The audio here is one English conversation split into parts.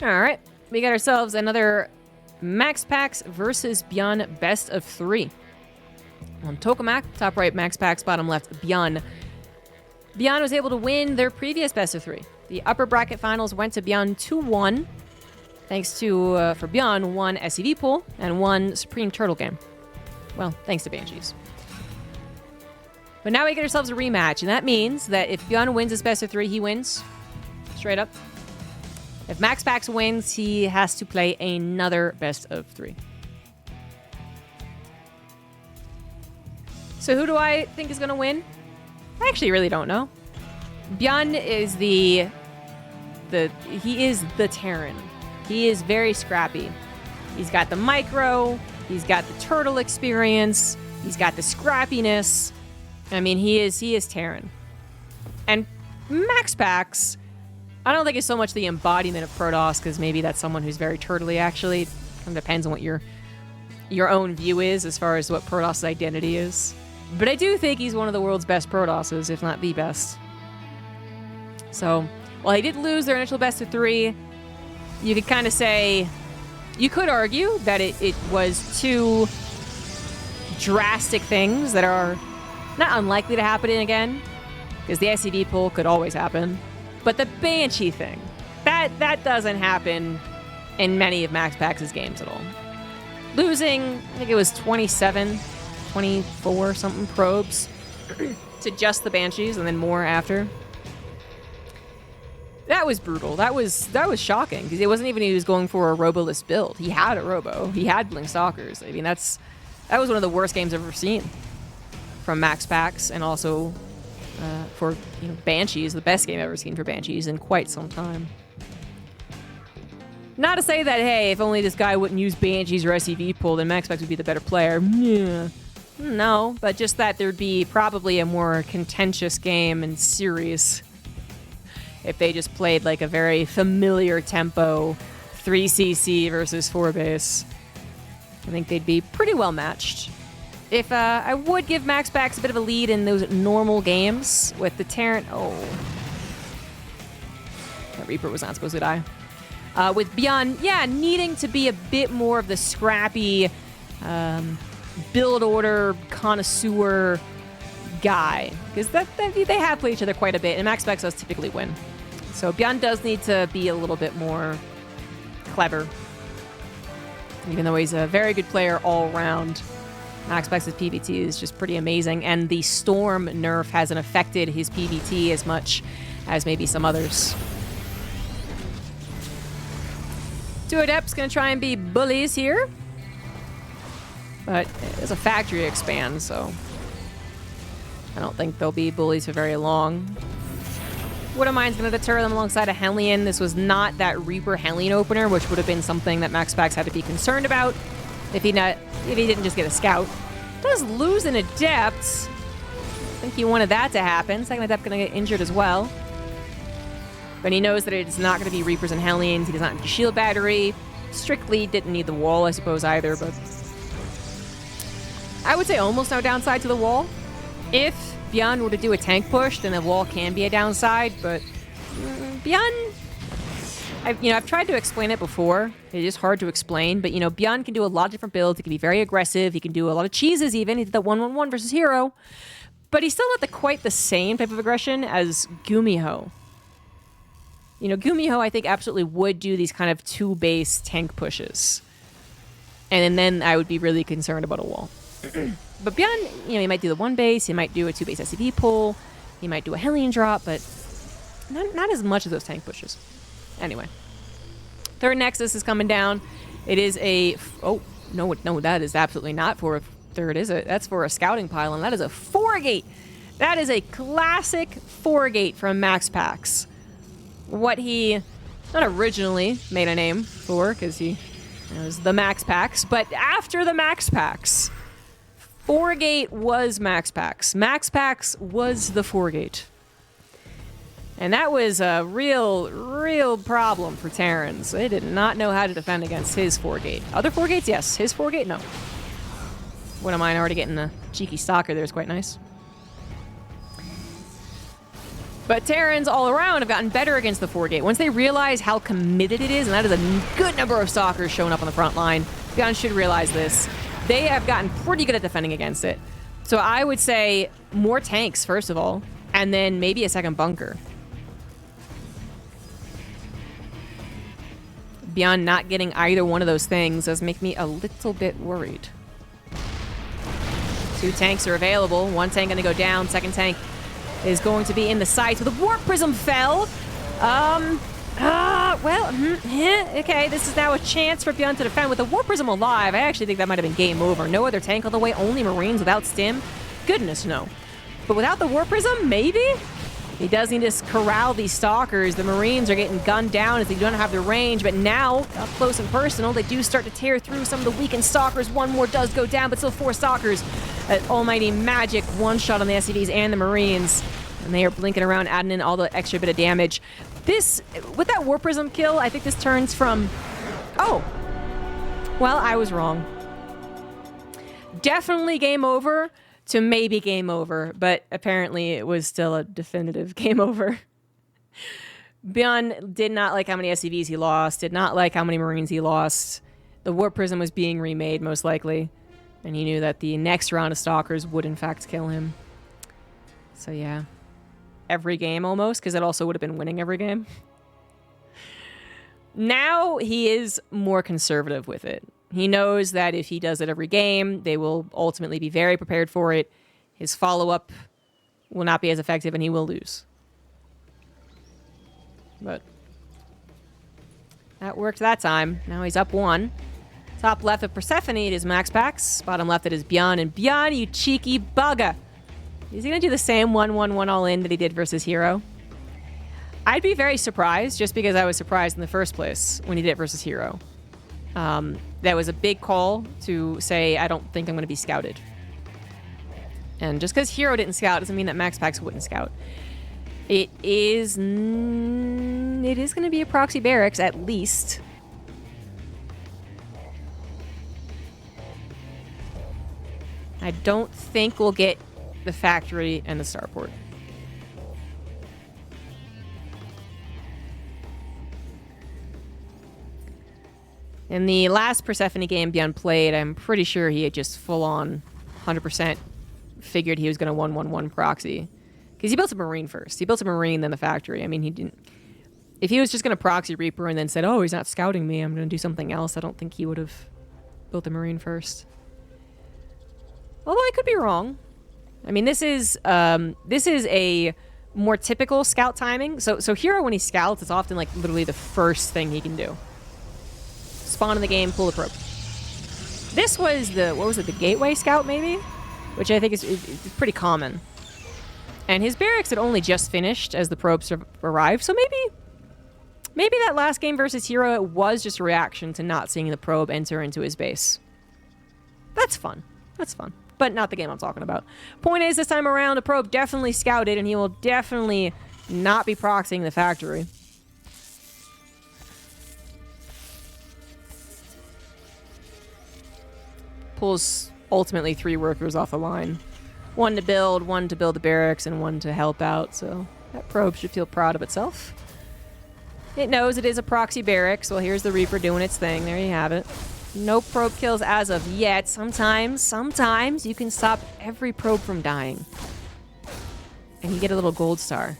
Alright, we got ourselves another MaxPax versus Beyond best of 3. On Tokamak, top right MaxPax, bottom left Beyond. Beyond was able to win their previous best of 3. The upper bracket finals went to Beyond 2-1, thanks to, for Beyond, one SCV pool and one Supreme Turtle game. Well, thanks to Banshees. But now we get ourselves a rematch, and that means that if Beyond wins his best of 3, he wins. Straight up. If MaxPax wins, he has to play another best of 3. So who do I think is going to win? I actually really don't know. Beyond is he is the Terran. He is very scrappy. He's got the micro, he's got the turtle experience, he's got the scrappiness. I mean, he is Terran. And MaxPax, I don't think it's so much the embodiment of Protoss, because maybe that's someone who's very turtly, actually. It kind of depends on what your own view is as far as what Protoss' identity is. But I do think he's one of the world's best Protosses, if not the best. So, while he did lose their initial best of 3, you could kind of say, you could argue that it was two drastic things that are not unlikely to happen again, because the SCV pull could always happen. But the Banshee thing, that doesn't happen in many of MaxPax's games at all. Losing, I think it was 27, 24 something probes to just the Banshees and then more after. That was brutal. That was shocking, because it wasn't even he was going for a robo-less build. He had a robo. He had Blink Stalkers. I mean, that was one of the worst games I've ever seen from MaxPax, and also for Banshees, the best game I've ever seen for Banshees in quite some time. Not to say that, hey, if only this guy wouldn't use Banshees or SCV pull, then MaxPax would be the better player. Yeah. No, but just that there'd be probably a more contentious game and series if they just played like a very familiar tempo 3cc versus 4 base. I think they'd be pretty well matched. If I would give MaxPax a bit of a lead in those normal games with the Terran. Oh. That Reaper was not supposed to die. With Beyond, yeah, needing to be a bit more of the scrappy build order connoisseur guy. Because they have played each other quite a bit, and MaxPax does typically win. So Beyond does need to be a little bit more clever. Even though he's a very good player all around, MaxPax's PvT is just pretty amazing, and the Storm nerf hasn't affected his PvT as much as maybe some others. Two Adepts gonna try and be bullies here, but it's a factory expand, so I don't think they'll be bullies for very long. Wouldn't mind's gonna deter them alongside a Hellion. This was not that Reaper Hellion opener, which would have been something that MaxPax had to be concerned about if he didn't just get a scout. Does lose an Adept. I think he wanted that to happen. Second Adept gonna get injured as well. But he knows that it's not gonna be Reapers and Hellions. He does not need a shield battery. Strictly didn't need the wall, I suppose, either, but I would say almost no downside to the wall. If Beyond were to do a tank push, then the wall can be a downside, but Beyond, I've tried to explain it before. It is hard to explain, but Beyond can do a lot of different builds. He can be very aggressive. He can do a lot of cheeses even. He did the 1-1-1 versus Hero, but he's still not quite the same type of aggression as Gumiho. Gumiho, I think, absolutely would do these kind of 2-base tank pushes, and then I would be really concerned about a wall. But Beyond, he might do the 1-base, he might do a 2-base SCV pull, he might do a Hellion drop, but not as much of those tank pushes. Anyway. Third Nexus is coming down. It is a... Oh, no, that is absolutely not for a third, is it? That's for a scouting pylon. That is a 4-gate. That is a classic 4-gate from MaxPax. What he not originally made a name for, because he was the MaxPax, but after the MaxPax, 4-gate was MaxPax. MaxPax was the 4-gate. And that was a real problem for Terrans. They did not know how to defend against his 4-gate. Other 4-gates, yes. His 4-gate, no. Wouldn't mind already getting a cheeky Stalker there is quite nice. But Terrans all around have gotten better against the 4-gate. Once they realize how committed it is, and that is a good number of Stalkers showing up on the front line, Beyond should realize this. They have gotten pretty good at defending against it. So I would say more tanks, first of all, and then maybe a second bunker. Beyond not getting either one of those things does make me a little bit worried. 2 tanks are available. 1 tank gonna go down. Second tank is going to be in the sights. But the Warp Prism fell. Okay, this is now a chance for Beyond to defend. With the Warp Prism alive, I actually think that might have been game over. No other tank all the way, only Marines without stim. Goodness, no. But without the Warp Prism, maybe? He does need to corral these Stalkers. The Marines are getting gunned down as they don't have the range, but now, up close and personal, they do start to tear through some of the weakened Stalkers. 1 more does go down, but still 4 Stalkers. That almighty magic one-shot on the SCVs and the Marines. And they are blinking around, adding in all the extra bit of damage. This, with that Warp Prism kill, I think this turns from... Oh! Well, I was wrong. Definitely game over to maybe game over, but apparently it was still a definitive game over. Beyond did not like how many SCVs he lost, did not like how many Marines he lost. The Warp Prism was being remade, most likely, and he knew that the next round of Stalkers would in fact kill him. So yeah. Every game almost, because it also would have been winning every game. Now he is more conservative with it. He knows that if he does it every game, they will ultimately be very prepared for it. His follow-up will not be as effective, and he will lose. But that worked that time. Now he's up 1. Top left of Persephone, it is MaxPax. Bottom left, it is Beyond. And Beyond, you cheeky bugger. Is he going to do the same 1-1-1 all-in that he did versus Hero? I'd be very surprised, just because I was surprised in the first place when he did it versus Hero. That was a big call to say, I don't think I'm going to be scouted. And just because Hero didn't scout doesn't mean that MaxPax wouldn't scout. It is going to be a proxy barracks, at least. I don't think we'll get the factory and the starport. In the last Persephone game Beyond played, I'm pretty sure he had just full-on 100% figured he was going to 1-1-1 proxy. Because he built a Marine first. He built a Marine, then the factory. I mean, he didn't... If he was just going to proxy Reaper and then said, oh, he's not scouting me, I'm going to do something else, I don't think he would have built a Marine first. Although I could be wrong. I mean, this is a more typical scout timing. So Hero, when he scouts, it's often like literally the first thing he can do. Spawn in the game, pull the probe. This was the, what was it, the gateway scout maybe? Which I think is pretty common. And his barracks had only just finished as the probes arrived, so maybe that last game versus Hero, it was just a reaction to not seeing the probe enter into his base. That's fun. That's fun. But not the game I'm talking about. Point is, this time around, the probe definitely scouted, and he will definitely not be proxying the factory. Pulls ultimately 3 workers off the line. 1 to build the barracks, and 1 to help out, so that probe should feel proud of itself. It knows it is a proxy barracks. Well, here's the Reaper doing its thing. There you have it. No probe kills as of yet. Sometimes you can stop every probe from dying. And you get a little gold star.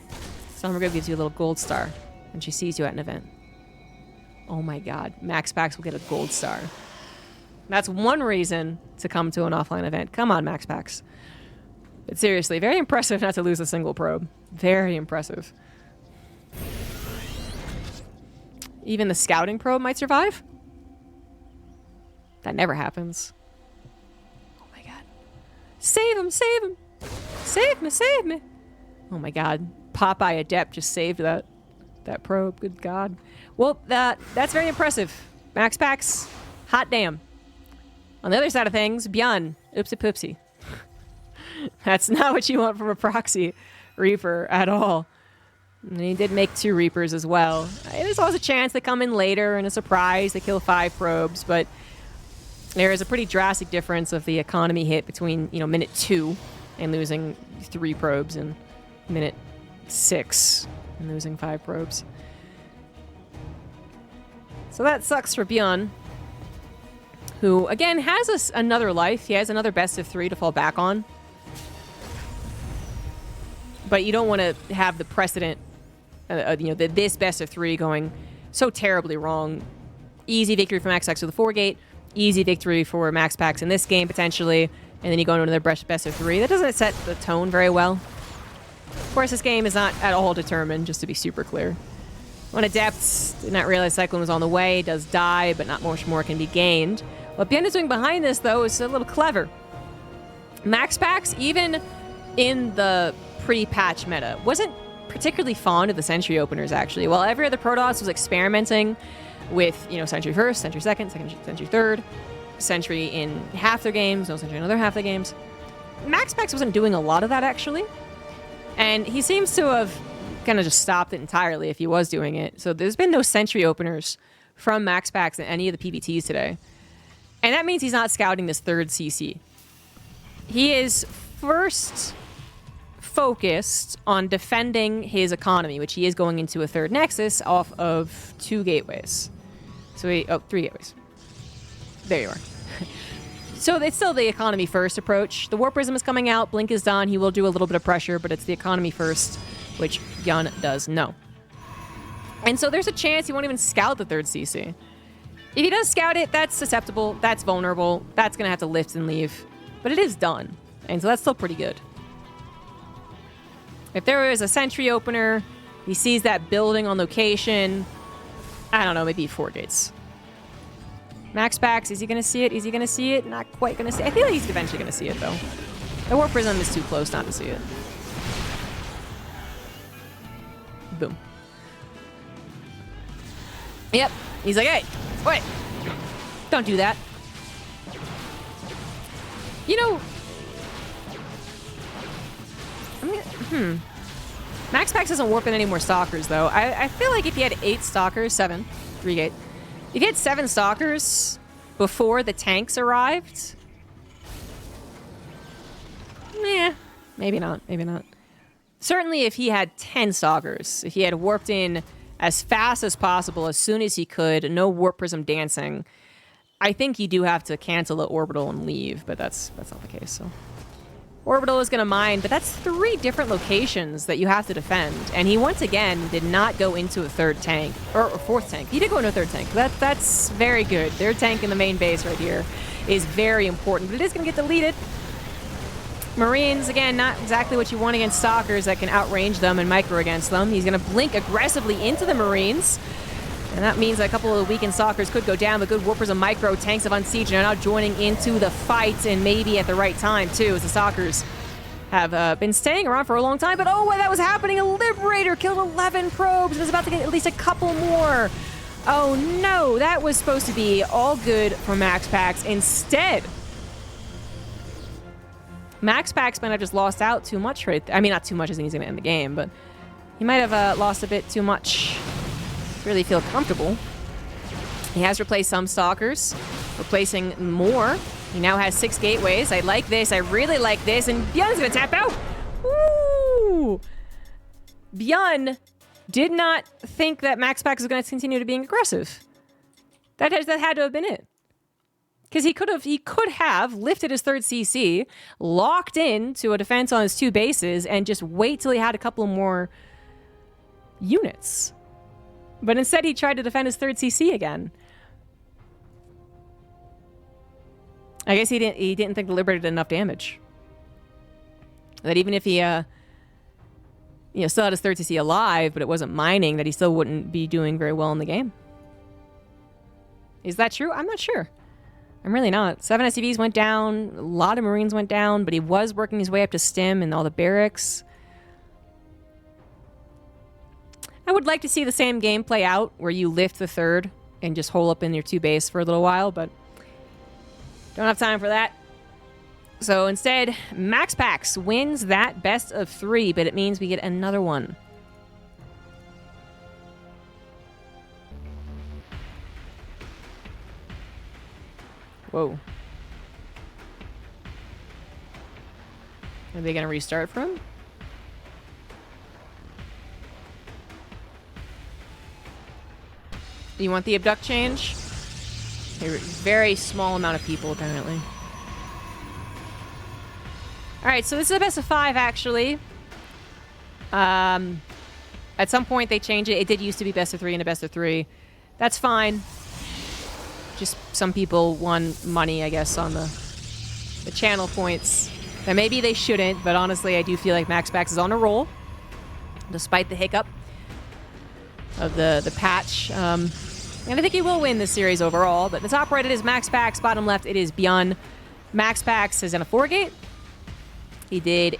ZombieGrub gives you a little gold star when she sees you at an event. Oh my god. MaxPax will get a gold star. That's one reason to come to an offline event. Come on, MaxPax. But seriously, very impressive not to lose a single probe. Very impressive. Even the scouting probe might survive? That never happens. Oh my god. Save him, save him! Save me, save me! Oh my god. Popeye Adept just saved that probe. Good god. Well, that's very impressive. MaxPax, hot damn. On the other side of things, Beyond, oopsie poopsie. That's not what you want from a proxy Reaper at all. And he did make 2 Reapers as well. There's always a chance they come in later and a surprise. They kill 5 probes, but there is a pretty drastic difference of the economy hit between, minute 2 and losing 3 probes in minute 6 and losing 5 probes. So that sucks for Bjorn, who, again, has another life. He has another best of 3 to fall back on. But you don't want to have the precedent, this best of 3 going so terribly wrong. Easy victory for MaxPax with the 4-gate. Easy victory for MaxPax in this game, potentially. And then you go into another best of 3. That doesn't set the tone very well. Of course, this game is not at all determined, just to be super clear. When Adept did not realize Cyclone was on the way, does die, but not much more can be gained. What Bien is doing behind this, though, is a little clever. MaxPax, even in the pre-patch meta, wasn't particularly fond of the Sentry openers, actually. While every other Protoss was experimenting with, Sentry first, Sentry second, Sentry third, Sentry in half their games, no Sentry in another half their games. MaxPax wasn't doing a lot of that, actually. And he seems to have kind of just stopped it entirely if he was doing it. So there's been no Sentry openers from MaxPax in any of the PBTs today. And that means he's not scouting this 3rd CC. He is first focused on defending his economy, which he is going into a 3rd Nexus off of 2 gateways. So 3 gateways. There you are. So it's still the economy first approach. The Warp Prism is coming out. Blink is done. He will do a little bit of pressure, but it's the economy first, which Bjorn does know. And so there's a chance he won't even scout the 3rd CC. If he does scout it, that's susceptible. That's vulnerable. That's going to have to lift and leave. But it is done. And so that's still pretty good. If there is a Sentry opener, he sees that building on location. I don't know, maybe 4 gates. MaxPax, is he going to see it? Is he going to see it? Not quite going to see it. I feel like he's eventually going to see it, though. The Warp Prism is too close not to see it. Boom. Yep. He's like, hey, wait. Don't do that. MaxPax isn't warping any more Stalkers, though. I feel like if he had 8 Stalkers, 7, 3-gate. If he had 7 Stalkers before the tanks arrived, maybe not, maybe not. Certainly if he had 10 Stalkers, if he had warped in as fast as possible, as soon as he could, no Warp Prism dancing, I think you do have to cancel the Orbital and leave, but that's not the case, so. Orbital is going to mine, but that's 3 different locations that you have to defend. And he, once again, did not go into a 3rd tank, or 4th tank. He did go into a 3rd tank. That's very good. Their tank in the main base right here is very important, but it is going to get deleted. Marines, again, not exactly what you want against Stalkers that can outrange them and micro against them. He's going to blink aggressively into the Marines. And that means that a couple of the weakened Stalkers could go down, but good Warpers and Micro tanks of Unsiege are now joining into the fight, and maybe at the right time, too, as the Stalkers have been staying around for a long time. But oh, while that was happening, a Liberator killed 11 probes and is about to get at least a couple more. Oh no, that was supposed to be all good for MaxPax. Instead, MaxPax might have just lost out too much right there. I mean, not too much as he's going to end the game, but he might have lost a bit too much. Really feel comfortable. He has replaced some Stalkers, replacing more. He now has 6 gateways. I like this. I really like this. And Bjorn's gonna tap out. Ooh! Bjorn did not think that MaxPax was gonna continue to being aggressive. That had to have been it. Because he could have lifted his 3rd CC, locked in to a defense on his 2 bases, and just wait till he had a couple more units. But instead, he tried to defend his 3rd CC again. I guess he didn't think the Liberator did enough damage. That even if he still had his 3rd CC alive, but it wasn't mining, that he still wouldn't be doing very well in the game. Is that true? I'm not sure. I'm really not. 7 SCVs went down, a lot of Marines went down, but he was working his way up to Stim and all the barracks. I would like to see the same game play out, where you lift the 3rd and just hole up in your 2 base for a little while, but don't have time for that. So instead, MaxPax wins that best of 3, but it means we get another one. Whoa. Are they going to restart from? You want the abduct change? A very small amount of people, apparently. Alright, so this is a best of 5, actually. At some point, they changed it. It did used to be best of 3 and a best of 3. That's fine. Just some people won money, I guess, on the channel points. And maybe they shouldn't, but honestly, I do feel like MaxPax is on a roll. Despite the hiccup of the patch. And I think he will win this series overall. But the top right, it is MaxPax. Bottom left, it is Beyond. MaxPax is in a 4-gate. He did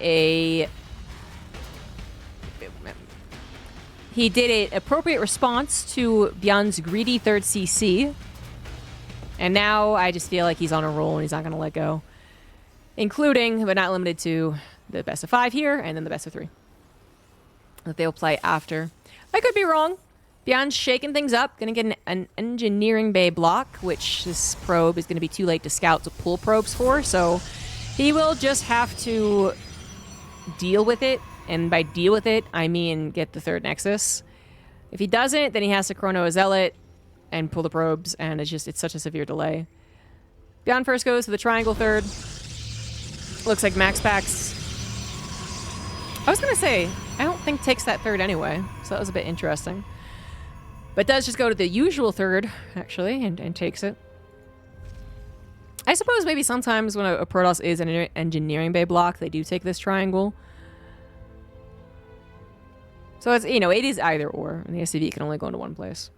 an appropriate response to Beyond's greedy 3rd CC. And now I just feel like he's on a roll and he's not going to let go. Including, but not limited to, the best of 5 here and then the best of 3. That they'll play after. I could be wrong. Beyond's shaking things up. Going to get an engineering bay block, which this probe is going to be too late to scout to pull probes for. So he will just have to deal with it. And by deal with it, I mean get the 3rd Nexus. If he doesn't, then he has to chrono a Zealot and pull the probes. And it's such a severe delay. Beyond first goes to the triangle 3rd. Looks like MaxPax. I was going to say, I don't think takes that 3rd anyway. So that was a bit interesting. But does just go to the usual 3rd, actually, and takes it. I suppose maybe sometimes when a Protoss is an engineering bay block, they do take this triangle. So it's, it is either or, and the SCV can only go into one place.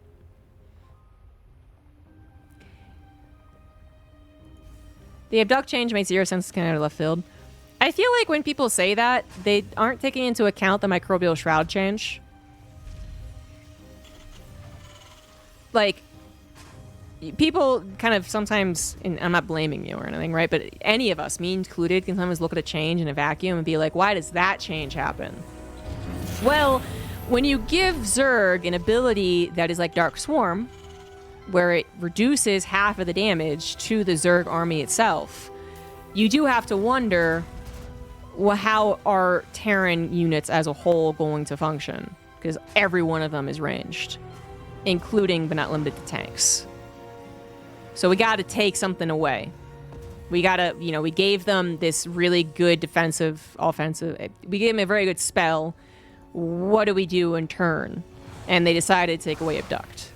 The abduct change makes 0 sense kind of out of left field. I feel like when people say that, they aren't taking into account the microbial shroud change. Like, people kind of sometimes, and I'm not blaming you or anything, right? But any of us, me included, can sometimes look at a change in a vacuum and be like, why does that change happen? Well, when you give Zerg an ability that is like Dark Swarm, where it reduces half of the damage to the Zerg army itself, you do have to wonder, well, how are Terran units as a whole going to function? Because every one of them is ranged, including but not limited to tanks. So we got to take something away. We got to, we gave them this really good defensive, offensive. We gave them a very good spell. What do we do in turn? And they decided to take away Abduct.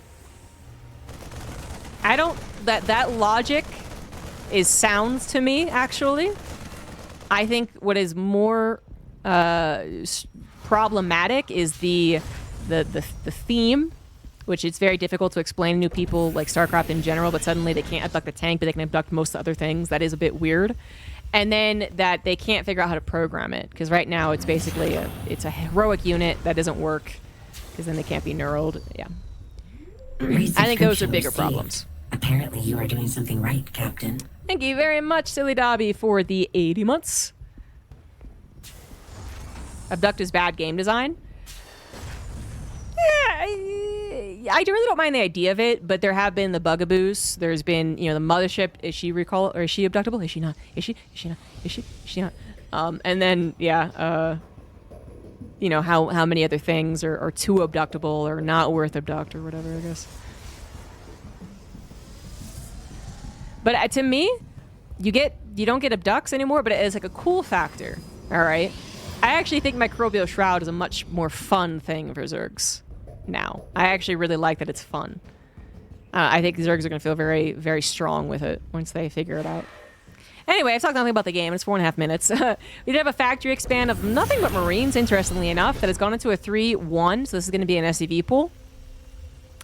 That logic is sound to me, actually. I think what is more problematic is the theme, which it's very difficult to explain to new people like StarCraft in general, but suddenly they can't abduct a tank, but they can abduct most of the other things. That is a bit weird. And then that they can't figure out how to program it, because right now it's basically it's a heroic unit that doesn't work, because then they can't be neuraled. Yeah. I think those are bigger problems. Apparently you are doing something right, Captain. Thank you very much, Silly Dobby, for the 80 months. Abduct is bad game design. Yeah, I really don't mind the idea of it, but there have been the bugaboos. There's been, the mothership. Is she or is she abductable? Is she not? Is she not? Is she not? And then, yeah, how many other things are too abductable or not worth abduct or whatever, I guess. But to me, you don't get abducts anymore, but it is like a cool factor. All right. I actually think Microbial Shroud is a much more fun thing for Zergs now. I actually really like that it's fun. I think Zergs are going to feel very, very strong with it once they figure it out. Anyway, I've talked nothing about the game. It's 4.5 minutes. We did have a factory expand of nothing but Marines, interestingly enough, that has gone into a 3-1, so this is going to be an SCV pool.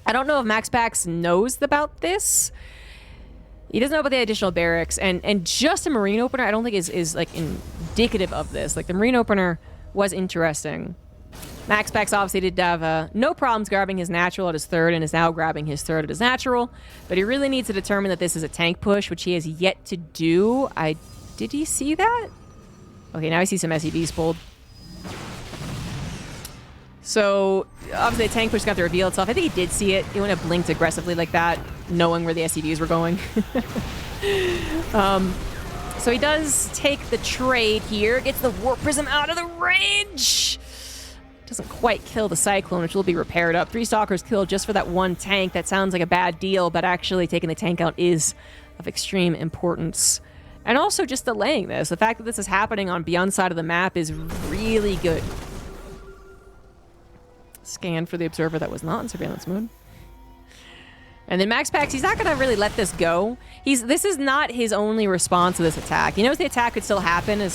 I don't know if MaxPax knows about this. He doesn't know about the additional barracks, and just a Marine opener I don't think is like indicative of this. Like, the Marine opener was interesting. MaxPax obviously did have no problems grabbing his natural at his 3rd, and is now grabbing his 3rd at his natural, but he really needs to determine that this is a tank push, which he has yet to do. Did he see that? Okay, now I see some SCVs pulled. So, obviously the tank push got to reveal itself. I think he did see it. He wouldn't have blinked aggressively like that, knowing where the SCVs were going. So he does take the trade here. Gets the Warp Prism out of the range. Doesn't quite kill the Cyclone, which will be repaired up. 3 Stalkers killed just for that 1 tank. That sounds like a bad deal, but actually taking the tank out is of extreme importance. And also just delaying this. The fact that this is happening on Beyond's side of the map is really good. Scan for the observer that was not in surveillance mode. And then MaxPax, he's not going to really let this go. This is not his only response to this attack. He knows the attack could still happen,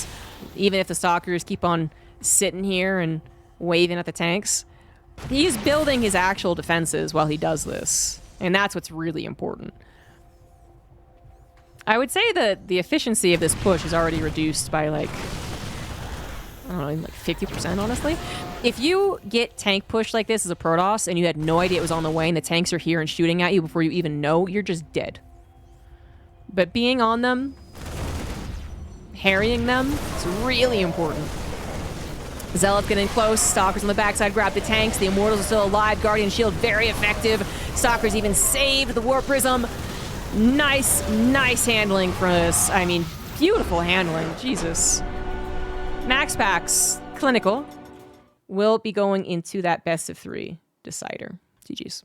even if the Stalkers keep on sitting here and waving at the tanks. He's building his actual defenses while he does this. And that's what's really important. I would say that the efficiency of this push is already reduced by like, I don't know, like 50%, honestly. If you get tank push like this as a Protoss and you had no idea it was on the way and the tanks are here and shooting at you before you even know, you're just dead. But being on them, harrying them, is really important. Zealot's getting close. Stalkers on the backside grab the tanks. The Immortals are still alive. Guardian Shield, very effective. Stalkers even saved the War Prism. Nice, nice handling for this. I mean, beautiful handling. Jesus. MaxPax, clinical, will be going into that best of 3 decider. GG's.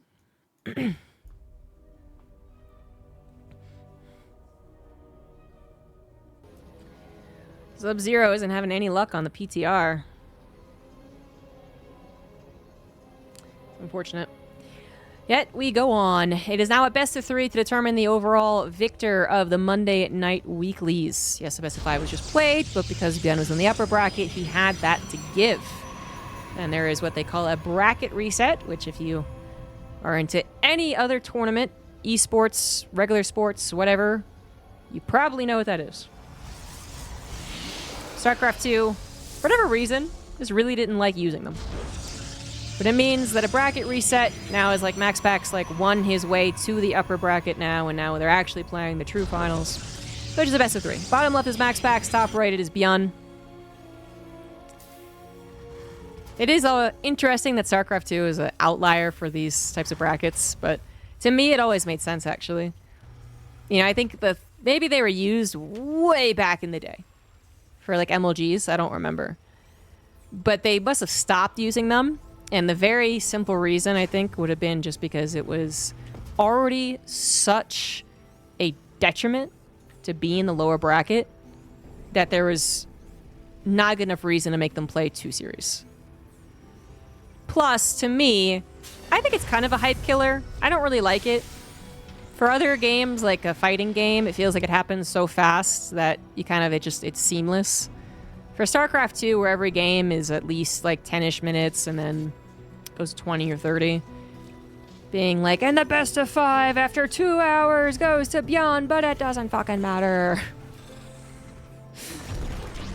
Sub-Zero isn't having any luck on the PTR. Unfortunate. Yet we go on. It is now a best of 3 to determine the overall victor of the Monday night weeklies. Yes, the best of 5 was just played, but because Ben was in the upper bracket, he had that to give. And there is what they call a bracket reset, which if you are into any other tournament, esports, regular sports, whatever, you probably know what that is. StarCraft 2, for whatever reason, just really didn't like using them. But it means that a bracket reset now is like MaxPax like won his way to the upper bracket now, and now they're actually playing the true finals, which is a best of 3. Bottom left is MaxPax, top right it is Beyond. It is interesting that StarCraft 2 is an outlier for these types of brackets, but to me it always made sense actually. You know, I think maybe they were used way back in the day for like MLGs, I don't remember. But they must have stopped using them. And the very simple reason, I think, would have been just because it was already such a detriment to be in the lower bracket that there was not good enough reason to make them play 2 series. Plus, to me, I think it's kind of a hype killer. I don't really like it. For other games, like a fighting game, it feels like it happens so fast that you kind of, it's seamless. For StarCraft 2, where every game is at least like 10-ish minutes and then goes 20 or 30, being like, and the best of 5 after 2 hours goes to Beyond, but it doesn't fucking matter.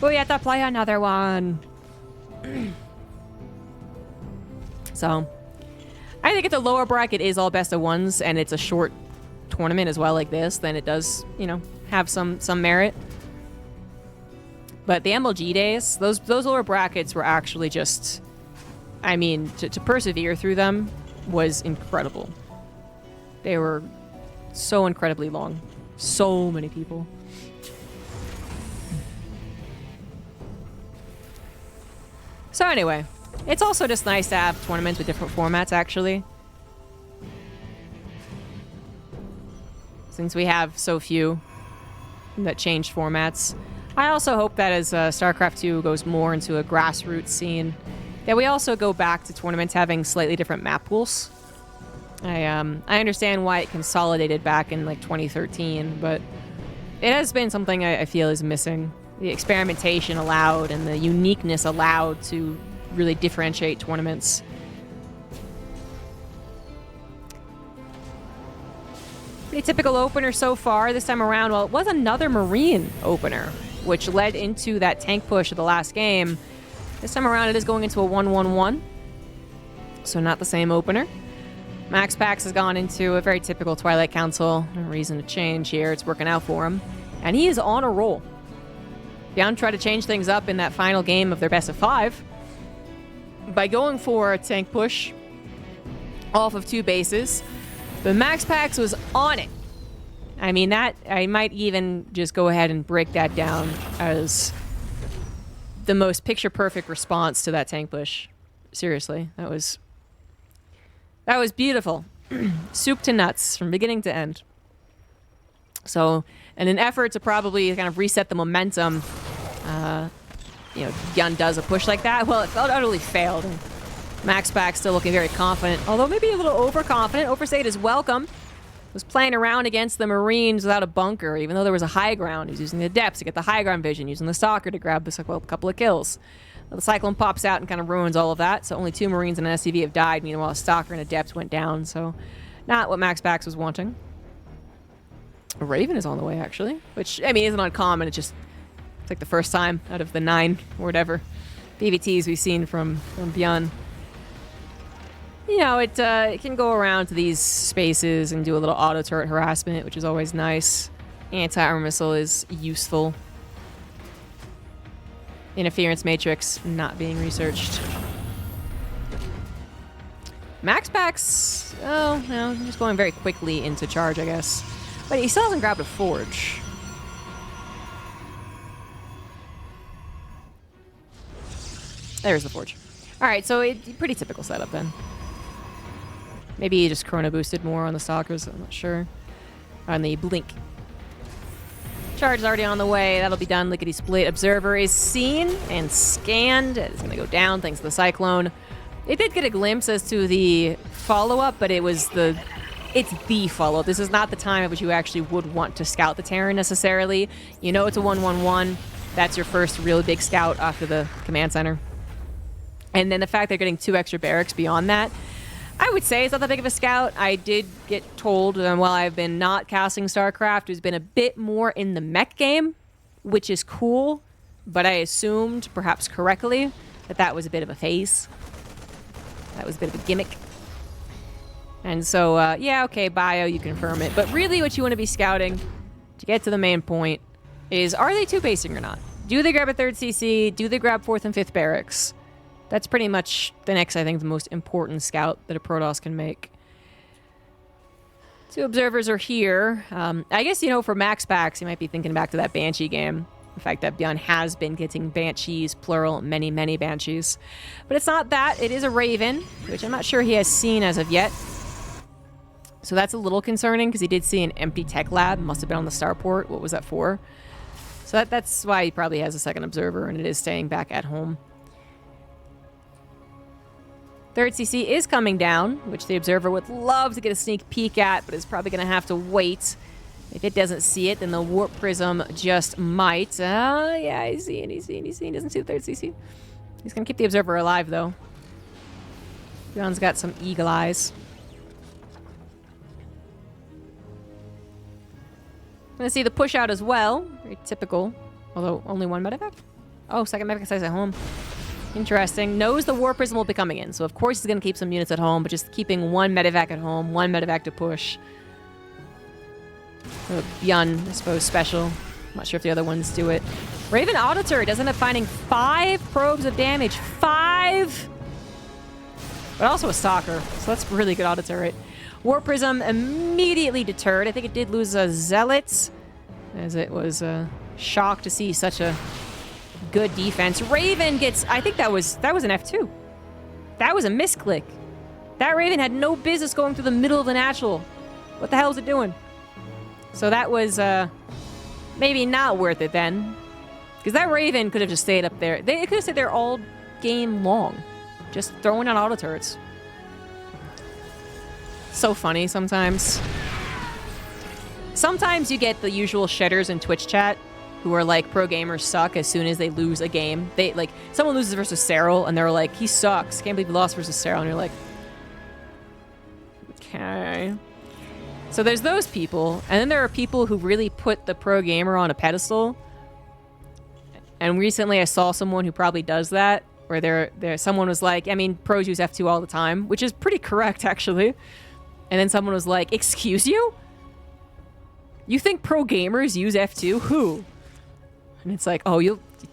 We have to play another one. So, I think if the lower bracket is all best of 1s and it's a short tournament as well like this, then it does, you know, have some merit. But the MLG days, those lower brackets were actually just, I mean, to persevere through them was incredible. They were so incredibly long. So many people. So anyway, it's also just nice to have tournaments with different formats, actually. Since we have so few that changed formats. I also hope that as StarCraft 2 goes more into a grassroots scene, that we also go back to tournaments having slightly different map pools. I understand why it consolidated back in like 2013, but it has been something I feel is missing. The experimentation allowed and the uniqueness allowed to really differentiate tournaments. Pretty typical opener so far this time around. Well, it was another Marine opener, which led into that tank push of the last game. This time around, it is going into a 1-1-1. So not the same opener. MaxPax has gone into a very typical Twilight Council. No reason to change here. It's working out for him. And he is on a roll. Beyond tried to change things up in that final game of their best of 5 by going for a tank push off of 2 bases. But MaxPax was on it. I mean, that I might even just go ahead and break that down as the most picture-perfect response to that tank push. Seriously, that was beautiful. Soup to nuts from beginning to end. So, in an effort to probably kind of reset the momentum, you know, Gun does a push like that. Well, it utterly failed. And MaxPax still looking very confident, although maybe a little overconfident. Overstate is welcome. Was playing around against the Marines without a bunker, even though there was a high ground. He's using the depths to get the high ground vision, using the Stalker to grab a couple of kills. The Cyclone pops out and kind of ruins all of that, so only 2 Marines and an SCV have died. Meanwhile, a Stalker and a Depth went down, so not what MaxPax was wanting. A Raven is on the way, actually, which, I mean, isn't uncommon. It's like the first time out of the 9 or whatever BVTs we've seen from Beyond. You know, it can go around to these spaces and do a little auto turret harassment, which is always nice. Anti-armor missile is useful. Interference matrix not being researched. MaxPax, oh, no, just going very quickly into charge, I guess. But he still hasn't grabbed a forge. There's the forge. All right, so pretty typical setup then. Maybe he just chrono boosted more on the Stalkers, I'm not sure. On the blink. Charge is already on the way. That'll be done. Lickety split. Observer is seen and scanned. It's going to go down thanks to the Cyclone. It did get a glimpse as to the follow-up, but it's the follow-up. This is not the time at which you actually would want to scout the Terran necessarily. You know it's a 1-1-1. That's your first really big scout after the command center. And then the fact they're getting 2 extra barracks beyond that, I would say it's not that big of a scout. I did get told, while I've been not casting StarCraft, there's been a bit more in the mech game, which is cool, but I assumed, perhaps correctly, that was a bit of a phase. That was a bit of a gimmick. And so, yeah, okay, bio, you confirm it. But really what you want to be scouting, to get to the main point, is are they 2-basing or not? Do they grab a 3rd CC? Do they grab 4th and 5th barracks? That's pretty much the next, I think, the most important scout that a Protoss can make. 2 observers are here. I guess, you know, for MaxPax, you might be thinking back to that Banshee game. The fact that Beyond has been getting Banshees, plural, many, many Banshees. But it's not that. It is a Raven, which I'm not sure he has seen as of yet. So that's a little concerning, because he did see an empty tech lab. Must have been on the starport. What was that for? So that's why he probably has a 2nd observer, and it is staying back at home. 3rd CC is coming down, which the observer would love to get a sneak peek at, but is probably going to have to wait. If it doesn't see it, then the warp prism just might. Yeah, he's seeing. He doesn't see the 3rd CC. He's going to keep the observer alive, though. John's got some eagle eyes. I'm going to see the push out as well. Very typical. Although only 1 medevac. Oh, 2nd medevac size at home. Interesting. Knows the War Prism will be coming in, so of course he's going to keep some units at home, but just keeping 1 medevac at home, 1 medevac to push. Beyond, I suppose, special. I'm not sure if the other ones do it. Raven auto turret does end up finding 5 probes of damage. 5! But also a Stalker, so that's really good auto turret. War Prism immediately deterred. I think it did lose a Zealot, as it was shocked to see such a good defense. Raven gets, I think that was an F2. That was a misclick. That Raven had no business going through the middle of the natural. What the hell was it doing? So that was maybe not worth it then. Because that Raven could have just stayed up there. It could have stayed there all game long. Just throwing on auto turrets. So funny sometimes. Sometimes you get the usual shedders in Twitch chat who are like, pro gamers suck as soon as they lose a game. They like, someone loses versus Cyril and they're like, he sucks. Can't believe he lost versus Cyril. And you're like, okay. So there's those people. And then there are people who really put the pro gamer on a pedestal. And recently I saw someone who probably does that, where someone was like, I mean, pros use F2 all the time, which is pretty correct actually. And then someone was like, excuse you? You think pro gamers use F2? Who? And it's like, oh,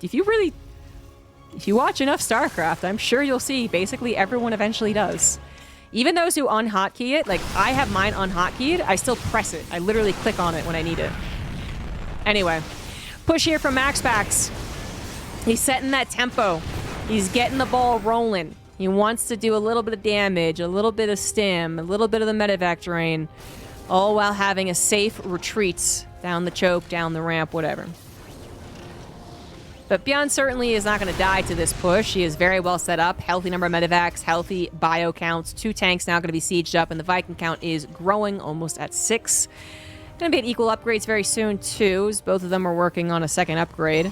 if you watch enough StarCraft, I'm sure you'll see basically everyone eventually does. Even those who unhotkey it, like I have mine unhotkeyed, I still press it. I literally click on it when I need it. Anyway, push here from MaxPax. He's setting that tempo. He's getting the ball rolling. He wants to do a little bit of damage, a little bit of stim, a little bit of the medevac drain, all while having a safe retreat down the choke, down the ramp, whatever. But Beyond certainly is not going to die to this push. He is very well set up. Healthy number of medevacs, healthy bio counts. 2 tanks now going to be sieged up, and the Viking count is growing, almost at 6. Going to be at equal upgrades very soon, too, as both of them are working on a second upgrade.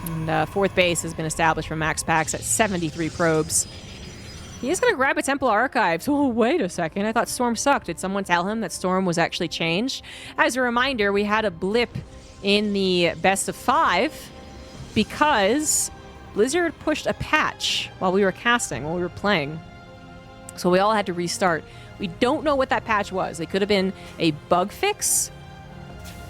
And 4th base has been established for MaxPax at 73 probes. He is going to grab a Temple Archives. Oh, wait a second. I thought Storm sucked. Did someone tell him that Storm was actually changed? As a reminder, we had a blip in the best of 5 because Blizzard pushed a patch while we were casting, while we were playing. So we all had to restart. We don't know what that patch was. It could have been a bug fix.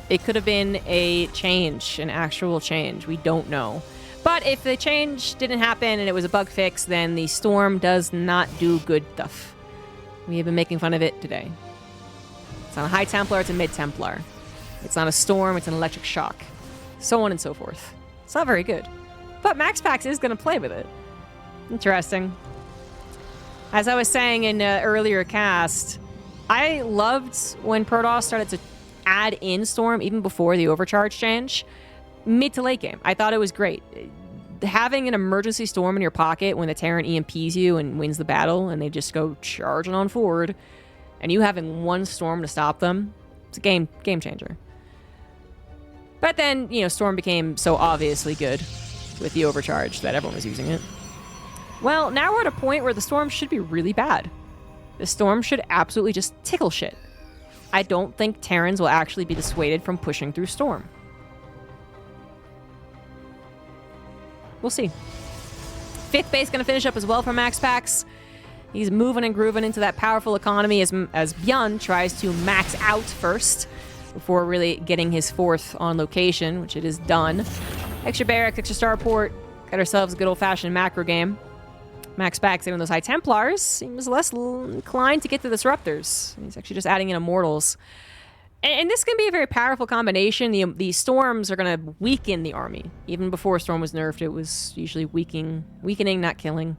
It could have been a change, an actual change. We don't know. But if the change didn't happen and it was a bug fix, then the Storm does not do good stuff. We have been making fun of it today. It's not a High Templar, it's a Mid Templar. It's not a Storm, it's an Electric Shock. So on and so forth. It's not very good. But MaxPax is going to play with it. Interesting. As I was saying in an earlier cast, I loved when Protoss started to add in Storm even before the overcharge change. Mid to late game. I thought it was great. Having an emergency Storm in your pocket when the Terran EMPs you and wins the battle and they just go charging on forward, and you having one Storm to stop them, it's a game changer. But then, you know, Storm became so obviously good with the overcharge that everyone was using it. Well, now we're at a point where the Storm should be really bad. The Storm should absolutely just tickle shit. I don't think Terrans will actually be dissuaded from pushing through Storm. We'll see. 5th base going to finish up as well for MaxPax. He's moving and grooving into that powerful economy as Bjorn tries to max out first before really getting his 4th on location, which it is done. Extra barracks, extra starport. Got ourselves a good old-fashioned macro game. MaxPax, even those High Templars, seems less inclined to get to Disruptors. He's actually just adding in Immortals. And this can be a very powerful combination. The Storms are going to weaken the army. Even before Storm was nerfed, it was usually weakening, not killing.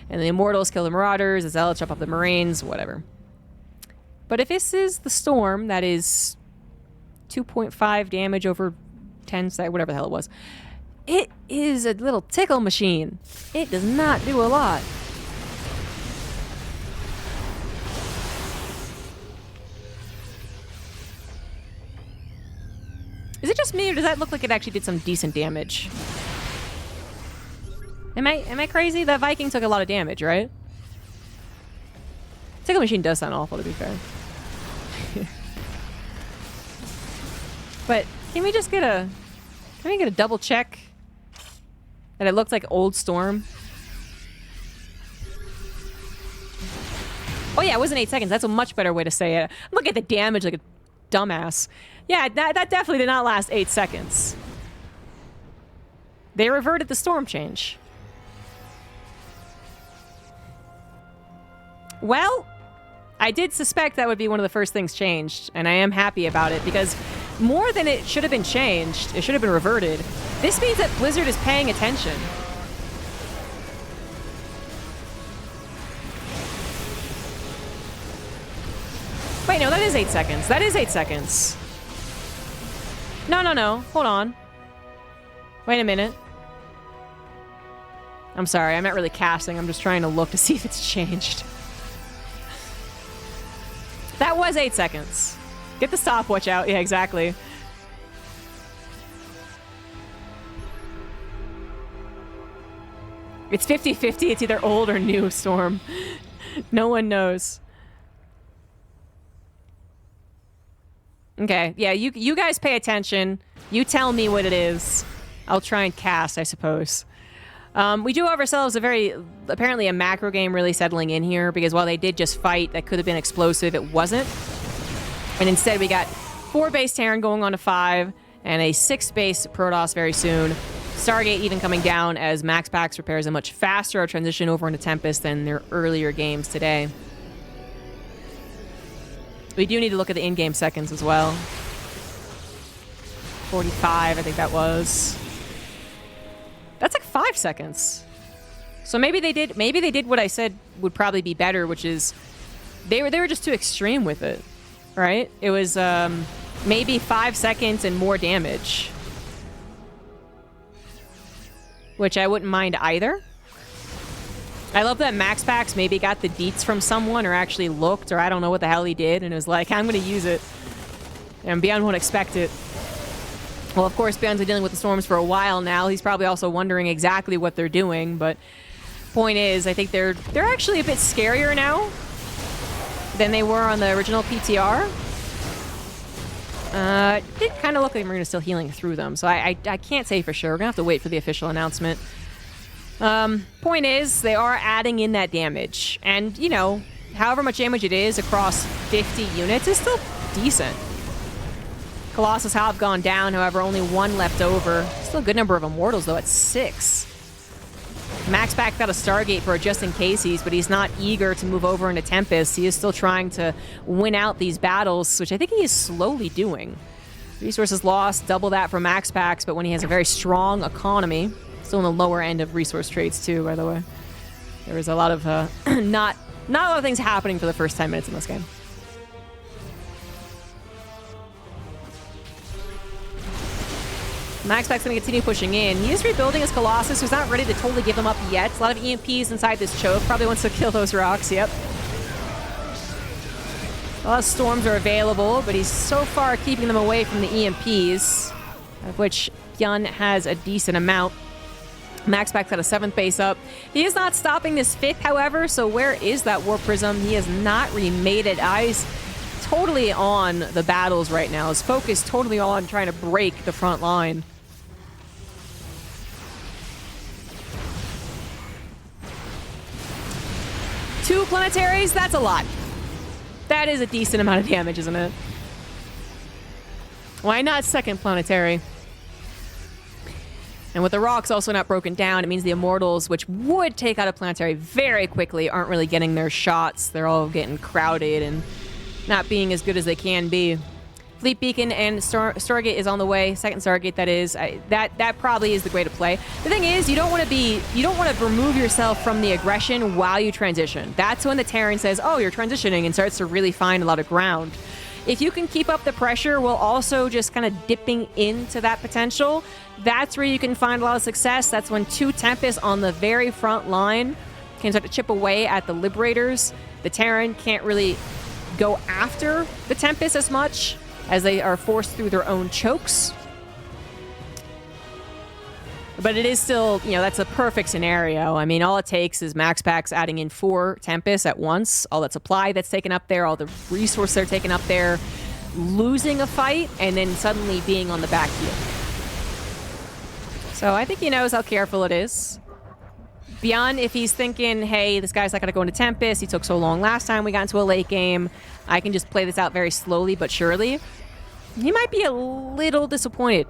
And the Immortals kill the Marauders, the Zealots chop up the Marines, whatever. But if this is the Storm that is 2.5 damage over 10 seconds, whatever the hell it was, it is a little tickle machine. It does not do a lot. Is it just me, or does that look like it actually did some decent damage? Am I crazy? That Viking took a lot of damage, right? Tickle machine does sound awful, to be fair. But can we just get a double check that it looked like old Storm? Oh yeah, it wasn't 8 seconds. That's a much better way to say it. Look at the damage like a dumbass. Yeah, that definitely did not last 8 seconds. They reverted the Storm change. Well, I did suspect that would be one of the first things changed, and I am happy about it, because more than it should have been changed, it should have been reverted. This means that Blizzard is paying attention. Wait, no, that is 8 seconds. That is 8 seconds. No. Hold on. Wait a minute. I'm sorry, I'm not really casting. I'm just trying to look to see if it's changed. That was 8 seconds. Get the stopwatch out. Yeah, exactly. It's 50-50. It's either old or new Storm. No one knows. Okay, yeah, you guys pay attention. You tell me what it is. I'll try and cast, I suppose. We do have ourselves apparently a macro game really settling in here, because while they did just fight, that could have been explosive, it wasn't. And instead we got 4 base Terran going on to 5, and a 6 base Protoss very soon. Stargate even coming down as MaxPax prepares a much faster transition over into Tempest than their earlier games today. We do need to look at the in-game seconds as well. 45, I think that was. That's like 5 seconds. So maybe they did what I said would probably be better, which is they were just too extreme with it, right? It was maybe 5 seconds and more damage, which I wouldn't mind either. I love that MaxPax maybe got the deets from someone, or actually looked, or I don't know what the hell he did, and it was like, I'm going to use it. And Beyond won't expect it. Well, of course, Beyond's been dealing with the storms for a while now. He's probably also wondering exactly what they're doing, but point is, I think they're actually a bit scarier now than they were on the original PTR. It did kind of look like Marina's still healing through them, so I can't say for sure. We're going to have to wait for the official announcement. Point is, they are adding in that damage. And, you know, however much damage it is across 50 units is still decent. Colossus have gone down, however, only 1 left over. Still a good number of Immortals, though, at 6. MaxPax got a Stargate for just in case, but he's not eager to move over into Tempest. He is still trying to win out these battles, which I think he is slowly doing. Resources lost, double that for MaxPax, but when he has a very strong economy, still in the lower end of resource trades too, by the way. There was a lot of, not a lot of things happening for the first 10 minutes in this game. MaxPax's going to continue pushing in. He is rebuilding his Colossus, who's not ready to totally give him up yet. A lot of EMPs inside this choke. Probably wants to kill those rocks, yep. A lot of storms are available, but he's so far keeping them away from the EMPs, of which Yun has a decent amount. MaxPax got a 7th base up. He is not stopping this 5th, however, so where is that War Prism? He has not remade it. Eyes totally on the battles right now. His focus totally on trying to break the front line. Two planetaries? That's a lot. That is a decent amount of damage, isn't it? Why not second planetary? And with the rocks also not broken down, it means the Immortals, which would take out a planetary very quickly, aren't really getting their shots. They're all getting crowded and not being as good as they can be. Fleet Beacon and Stargate is on the way. Second Stargate, that is. That probably is the way to play. The thing is, you don't want to remove yourself from the aggression while you transition. That's when the Terran says, oh, you're transitioning, and starts to really find a lot of ground. If you can keep up the pressure while also just kind of dipping into that potential, that's where you can find a lot of success. That's when 2 Tempests on the very front line can start to chip away at the Liberators. The Terran can't really go after the Tempest as much, as they are forced through their own chokes. But it is still, you know, that's a perfect scenario. I mean, all it takes is MaxPax adding in 4 Tempests at once, all that supply that's taken up there, all the resources that are taken up there, losing a fight, and then suddenly being on the back heel. So I think he knows how careful it is. Beyond, if he's thinking, hey, this guy's not going to go into Tempest, he took so long last time we got into a late game, I can just play this out very slowly but surely, he might be a little disappointed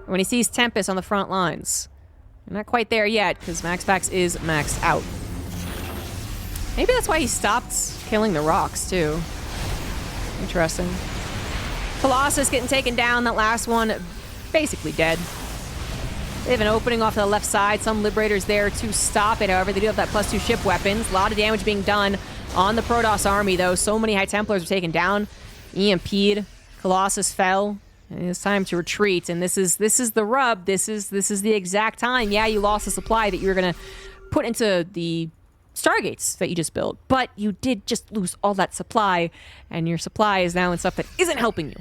when he sees Tempest on the front lines. We're not quite there yet, because MaxPax is maxed out. Maybe that's why he stopped killing the rocks, too. Interesting. Colossus getting taken down, that last one basically dead. They have an opening off to the left side. Some Liberators there to stop it. However, they do have that +2 ship weapons. A lot of damage being done on the Protoss army, though. So many High Templars are taken down. EMP'd. Colossus fell. And it's time to retreat. And this is the rub. This is the exact time. Yeah, you lost the supply that you were going to put into the Stargates that you just built. But you did just lose all that supply. And your supply is now in stuff that isn't helping you.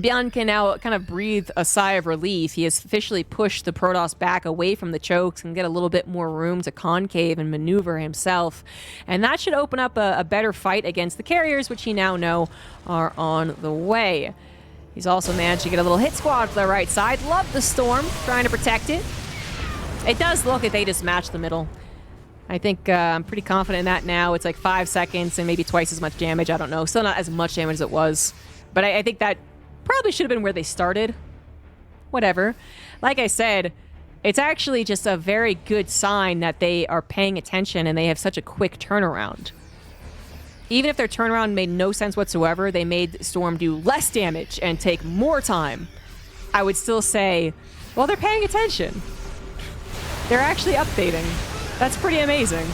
Beyond can now kind of breathe a sigh of relief. He has officially pushed the Protoss back away from the chokes and get a little bit more room to concave and maneuver himself. And that should open up a better fight against the carriers, which he now know are on the way. He's also managed to get a little hit squad to the right side. Love the Storm, trying to protect it. It does look like they just matched the middle. I think I'm pretty confident in that now. It's like 5 seconds and maybe twice as much damage. I don't know. Still not as much damage as it was. But I think that probably should have been where they started. Whatever. Like I said, it's actually just a very good sign that they are paying attention and they have such a quick turnaround. Even if their turnaround made no sense whatsoever, they made Storm do less damage and take more time, I would still say, well, they're paying attention. They're actually updating. That's pretty amazing.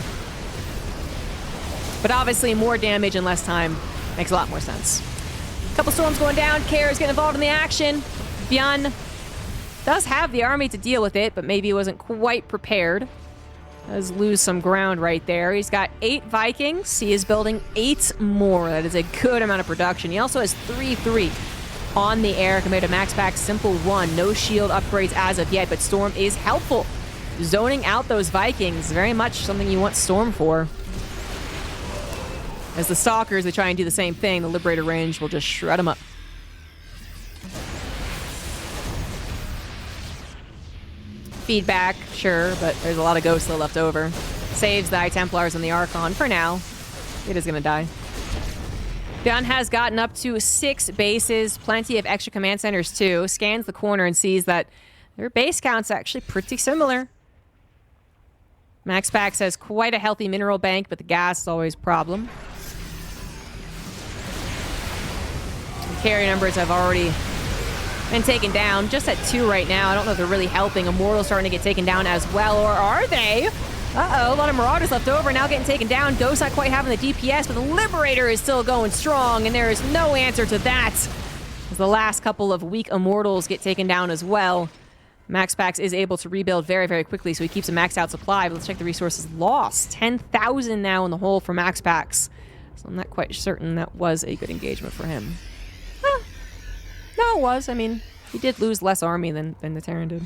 But obviously, more damage in less time makes a lot more sense. Couple storms going down. Kara's getting involved in the action. Bjorn does have the army to deal with it, but maybe he wasn't quite prepared. Does lose some ground right there. He's got 8 Vikings. He is building 8 more. That is a good amount of production. He also has 3-3 on the air compared to MaxPax Simple 1. No shield upgrades as of yet, but Storm is helpful. Zoning out those Vikings. Very much something you want Storm for. As the Stalkers, they try and do the same thing. The Liberator range will just shred them up. Feedback, sure, but there's a lot of ghosts still left over. Saves the High Templars and the Archon for now. It is going to die. Bjorn has gotten up to 6 bases, plenty of extra command centers too. Scans the corner and sees that their base count's actually pretty similar. MaxPax has quite a healthy mineral bank, but the gas is always a problem. Carry numbers have already been taken down, just at 2 right now. I don't know if they're really helping. Immortal's starting to get taken down as well, or are they? Uh-oh, a lot of Marauders left over, now getting taken down. Ghost not quite having the DPS, but the Liberator is still going strong, and there is no answer to that. As the last couple of weak Immortals get taken down as well. MaxPax is able to rebuild very, very quickly, so he keeps a maxed out supply, but let's check the resources lost. 10,000 now in the hole for MaxPax. So I'm not quite certain that was a good engagement for him. No, it was. I mean, he did lose less army than the Terran did.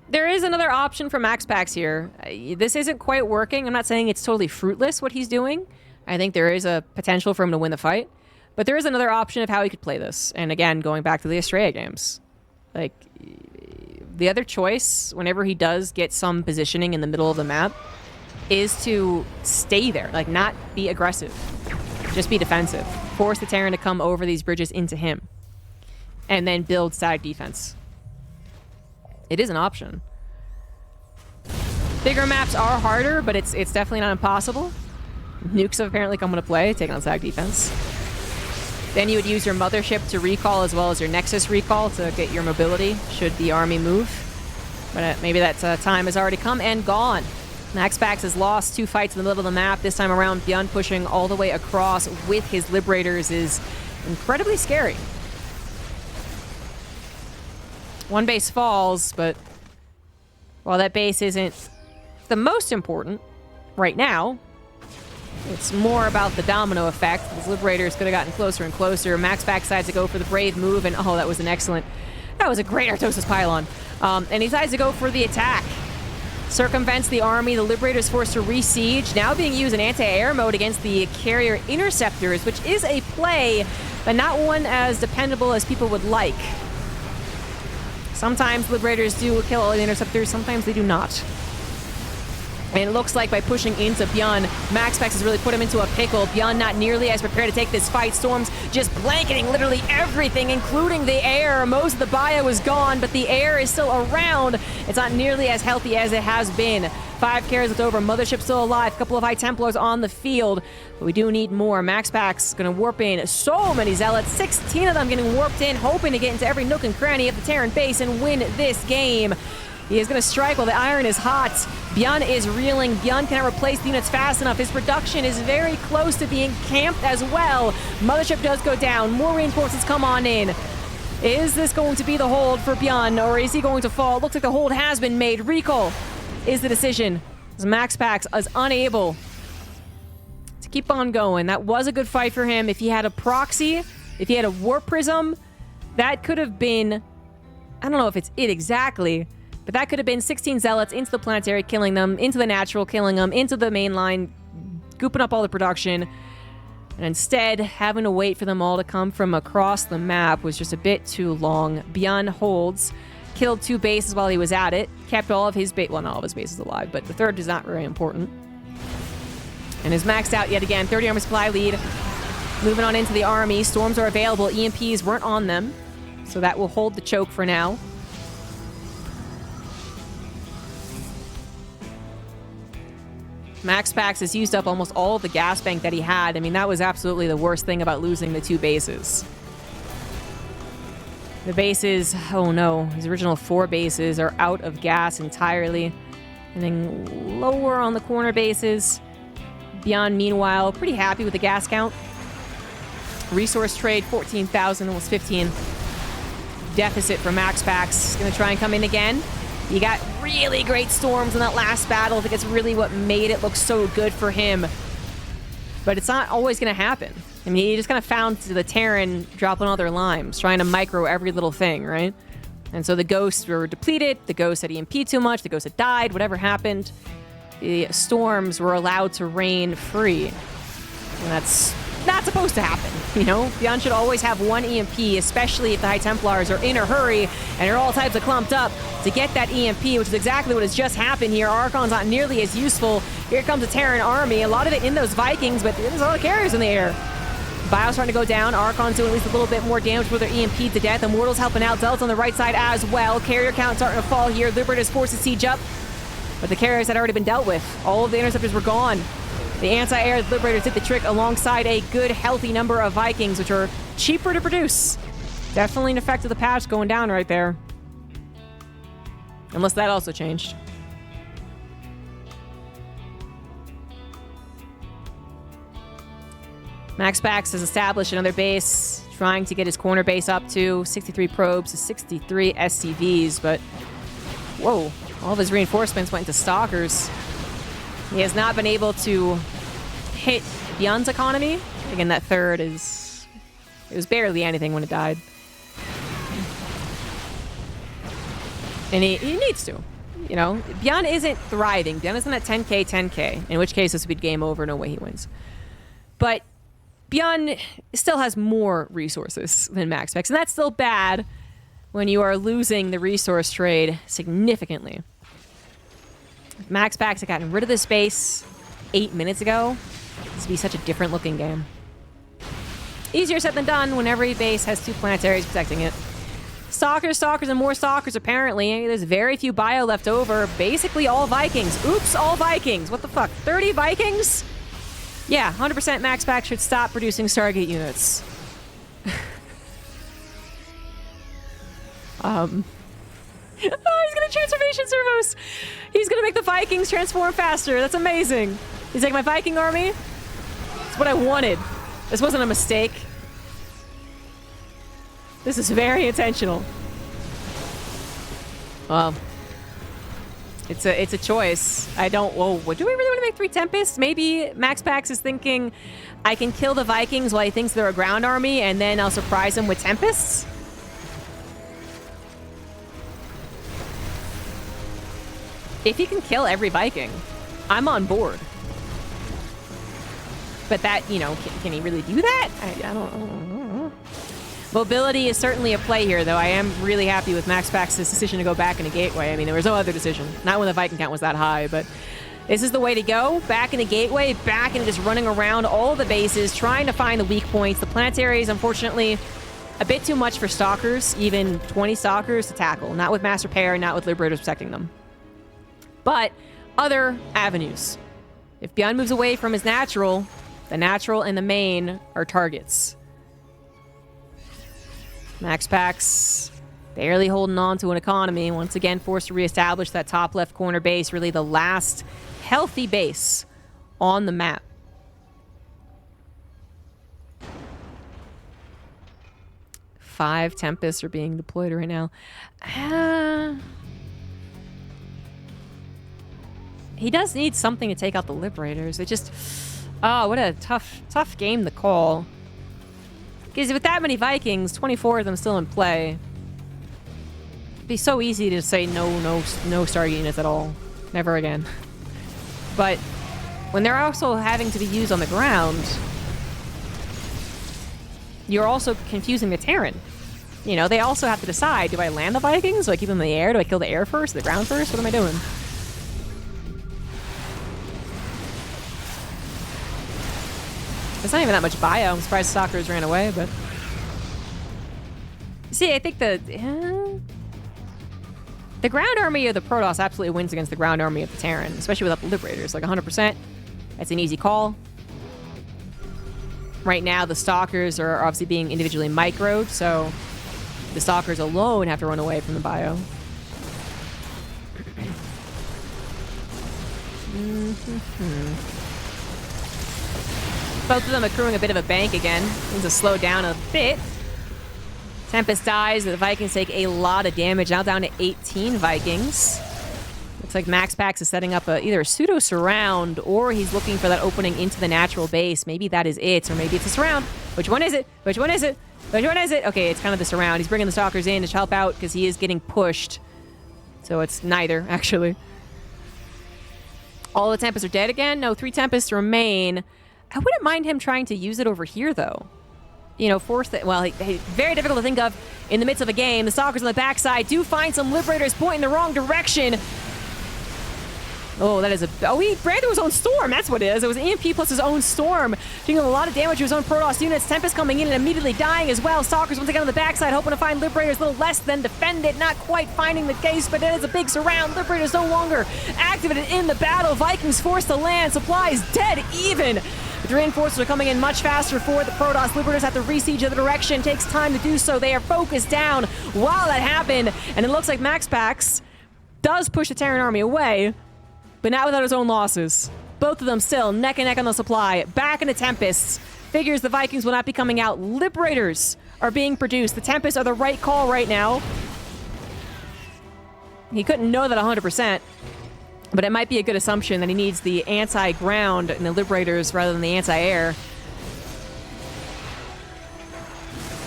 There is another option for MaxPax here. This isn't quite working. I'm not saying it's totally fruitless what he's doing. I think there is a potential for him to win the fight. But there is another option of how he could play this. And again, going back to the Australia games. Like, the other choice, whenever he does get some positioning in the middle of the map, is to stay there, like not be aggressive, just be defensive. Force the Terran to come over these bridges into him, and then build static defense. It is an option. Bigger maps are harder, but it's definitely not impossible. Nukes have apparently come into play, taking on static defense. Then you would use your mothership to recall as well as your Nexus recall to get your mobility should the army move. But maybe that time has already come and gone. MaxPax has lost 2 fights in the middle of the map. This time around, Bjorn pushing all the way across with his Liberators is incredibly scary. 1 base falls, but while that base isn't the most important right now, it's more about the domino effect. These Liberators could have gotten closer and closer. MaxPax decides to go for the brave move, and oh, that was a great Artosis Pylon. And he decides to go for the attack. Circumvents the army. The Liberator is forced to re-siege, now being used in anti-air mode against the carrier interceptors, which is a play, but not one as dependable as people would like. Sometimes Liberators do kill all the interceptors, sometimes they do not. And it looks like by pushing into Bjorn, MaxPax has really put him into a pickle. Bjorn not nearly as prepared to take this fight. Storm's just blanketing literally everything, including the air. Most of the bio is gone, but the air is still around. It's not nearly as healthy as it has been. 5 carries left over. Mothership still alive. A couple of High Templars on the field. But we do need more. MaxPax going to warp in so many Zealots. 16 of them getting warped in, hoping to get into every nook and cranny of the Terran base and win this game. He is going to strike while the iron is hot. Bjorn is reeling. Bjorn cannot replace the units fast enough. His production is very close to being camped as well. Mothership does go down. More reinforcements come on in. Is this going to be the hold for Bjorn, or is he going to fall? Looks like the hold has been made. Recall is the decision, as MaxPax is unable to keep on going. That was a good fight for him. If he had a proxy, if he had a warp prism, that could have been, I don't know if it's it exactly, but that could have been 16 Zealots into the planetary, killing them, into the natural, killing them, into the main line, gooping up all the production. And instead, having to wait for them all to come from across the map was just a bit too long. Bjorn holds, killed 2 bases while he was at it, kept all of his well, not all of his bases alive, but the third is not very important. And is maxed out yet again. 30 army supply lead. Moving on into the army. Storms are available. EMPs weren't on them, so that will hold the choke for now. MaxPax has used up almost all of the gas bank that he had. I mean, that was absolutely the worst thing about losing the 2 bases. The bases, oh no, his original 4 bases are out of gas entirely. And then lower on the corner bases. Beyond, meanwhile, pretty happy with the gas count. Resource trade, 14,000, almost 15. Deficit for MaxPax. Gonna try and come in again. You got really great storms in that last battle. I think it's really what made it look so good for him. But it's not always gonna happen. I mean, he just kind of found the Terran dropping all their limes, trying to micro every little thing, right? And so the ghosts were depleted, the ghosts had EMP too much, the ghosts had died, whatever happened. The storms were allowed to reign free. And that's not supposed to happen, you know? Beyond should always have 1 EMP, especially if the High Templars are in a hurry and are all types of clumped up to get that EMP, which is exactly what has just happened here. Archon's not nearly as useful. Here comes a Terran army, a lot of it in those Vikings, but there's a lot of carriers in the air. Bio's starting to go down. Archon's doing at least a little bit more damage with their EMP to death. Immortal's helping out. Zealot's on the right side as well. Carrier count starting to fall here. Liberator's forced to siege up. But the carriers had already been dealt with. All of the interceptors were gone. The anti-air Liberators did the trick alongside a good, healthy number of Vikings, which are cheaper to produce. Definitely an effect of the patch going down right there. Unless that also changed. MaxPax has established another base, trying to get his corner base up to 63 probes to 63 SCVs, but whoa, all of his reinforcements went into Stalkers. He has not been able to hit Beyond's economy. Again, that third is... it was barely anything when it died. And he needs to. You know, Beyond isn't thriving. Beyond isn't at 10k, 10k, in which case this would be game over, no way he wins. But Beyond still has more resources than MaxPax, and that's still bad when you are losing the resource trade significantly. If MaxPax had gotten rid of this base 8 minutes ago, this would be such a different looking game. Easier said than done when every base has 2 planetaries protecting it. Stalkers, and more Stalkers apparently. There's very few bio left over. Basically all Vikings. Oops, all Vikings. What the fuck? 30 Vikings? Yeah, 100% MaxPax should stop producing Stargate units. Oh, he's gonna transformation servos! He's gonna make the Vikings transform faster. That's amazing. He's like, my Viking army? It's what I wanted. This wasn't a mistake. This is very intentional. Well, it's a choice. I don't... whoa, what, do we really want to make 3 Tempests? Maybe MaxPax is thinking, I can kill the Vikings while he thinks they're a ground army, and then I'll surprise him with Tempests? If he can kill every Viking, I'm on board. But that, you know, can he really do that? I don't know. Mobility is certainly a play here, though. I am really happy with MaxPax's decision to go back into Gateway. I mean, there was no other decision. Not when the Viking count was that high, but this is the way to go. Back into Gateway, back into just running around all the bases, trying to find the weak points. The planetaries, unfortunately, a bit too much for Stalkers, even 20 Stalkers to tackle. Not with Mass Repair, not with Liberators protecting them. But other avenues. If Beyond moves away from his natural, the natural and the main are targets. MaxPax barely holding on to an economy. Once again, forced to reestablish that top left corner base. Really the last healthy base on the map. Five Tempests are being deployed right now. He does need something to take out the Liberators. It just... oh, what a tough game to call. Because with that many Vikings, 24 of them still in play, it'd be so easy to say no Stargate units at all. Never again. But when they're also having to be used on the ground, you're also confusing the Terran. You know, they also have to decide, do I land the Vikings? Do I keep them in the air? Do I kill the air first, the ground first? What am I doing? There's not even that much bio. I'm surprised Stalkers ran away, but... see, I think the ground army of the Protoss absolutely wins against the ground army of the Terran, especially without the Liberators. Like 100%. That's an easy call. Right now, the Stalkers are obviously being individually microed, so The Stalkers alone have to run away from the bio. Both of them accruing a bit of a bank again. Needs to slow down a bit. Tempest dies, the Vikings take a lot of damage. Now down to 18 Vikings. Looks like MaxPax is setting up either a pseudo surround, or he's looking for that opening into the natural base. Maybe that is it, or maybe it's a surround. Which one is it? Which one is it? Which one is it? Okay, it's kind of the surround. He's bringing the Stalkers in to help out because he is getting pushed. So it's neither, actually. All the Tempests are dead again? No, 3 Tempests remain. I wouldn't mind him trying to use it over here, though. You know, force it. Well, very difficult to think of in the midst of a game. The Stalkers on the backside do find some Liberators pointing the wrong direction. Oh, that is a... Oh, he ran through his own storm. That's what it is. It was EMP plus his own storm, doing a lot of damage to his own Protoss units. Tempest coming in and immediately dying as well. Stalkers once again on the backside, hoping to find Liberators. A little less than defend it. Not quite finding the case, but it is a big surround. Liberators no longer activated in the battle. Vikings forced to land. Supplies dead even. The reinforcements are coming in much faster for the Protoss. Liberators have to re-siege the direction. Takes time to do so. They are focused down while that happened. And it looks like MaxPax does push the Terran army away, but not without his own losses. Both of them still neck and neck on the supply. Back into Tempests. Figures the Vikings will not be coming out. Liberators are being produced. The Tempests are the right call right now. He couldn't know that 100%. But it might be a good assumption that he needs the anti-ground and the Liberators rather than the anti-air.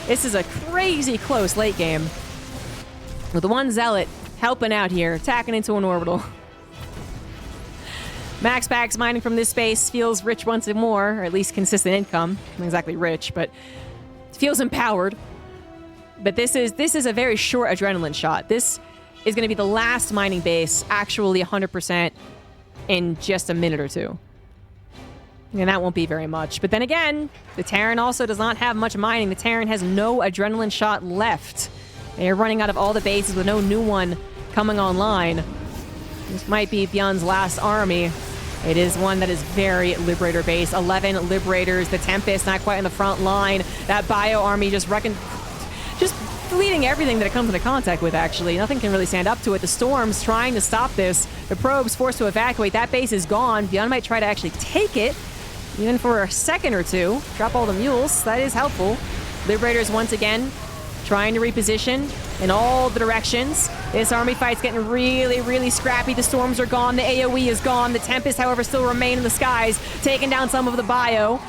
This is a crazy close late game. With the one Zealot helping out here, attacking into an orbital. MaxPax mining from this space feels rich once more, or at least consistent income. Not exactly rich, but feels empowered. But this is a very short adrenaline shot. This is going to be the last mining base actually 100% in just a minute or two. And that won't be very much. But then again, the Terran also does not have much mining. The Terran has no adrenaline shot left. They are running out of all the bases with no new one coming online. This might be Bjorn's last army. It is one that is very Liberator based. 11 Liberators. The Tempest not quite in the front line. That bio army just deleting everything that it comes into contact with, actually. Nothing can really stand up to it. The Storm's trying to stop this. The Probe's forced to evacuate. That base is gone. Bjorn might try to actually take it, even for a second or two. Drop all the mules. That is helpful. Liberators once again trying to reposition in all the directions. This army fight's getting really, really scrappy. The Storms are gone. The AoE is gone. The Tempest, however, still remain in the skies, taking down some of the bio.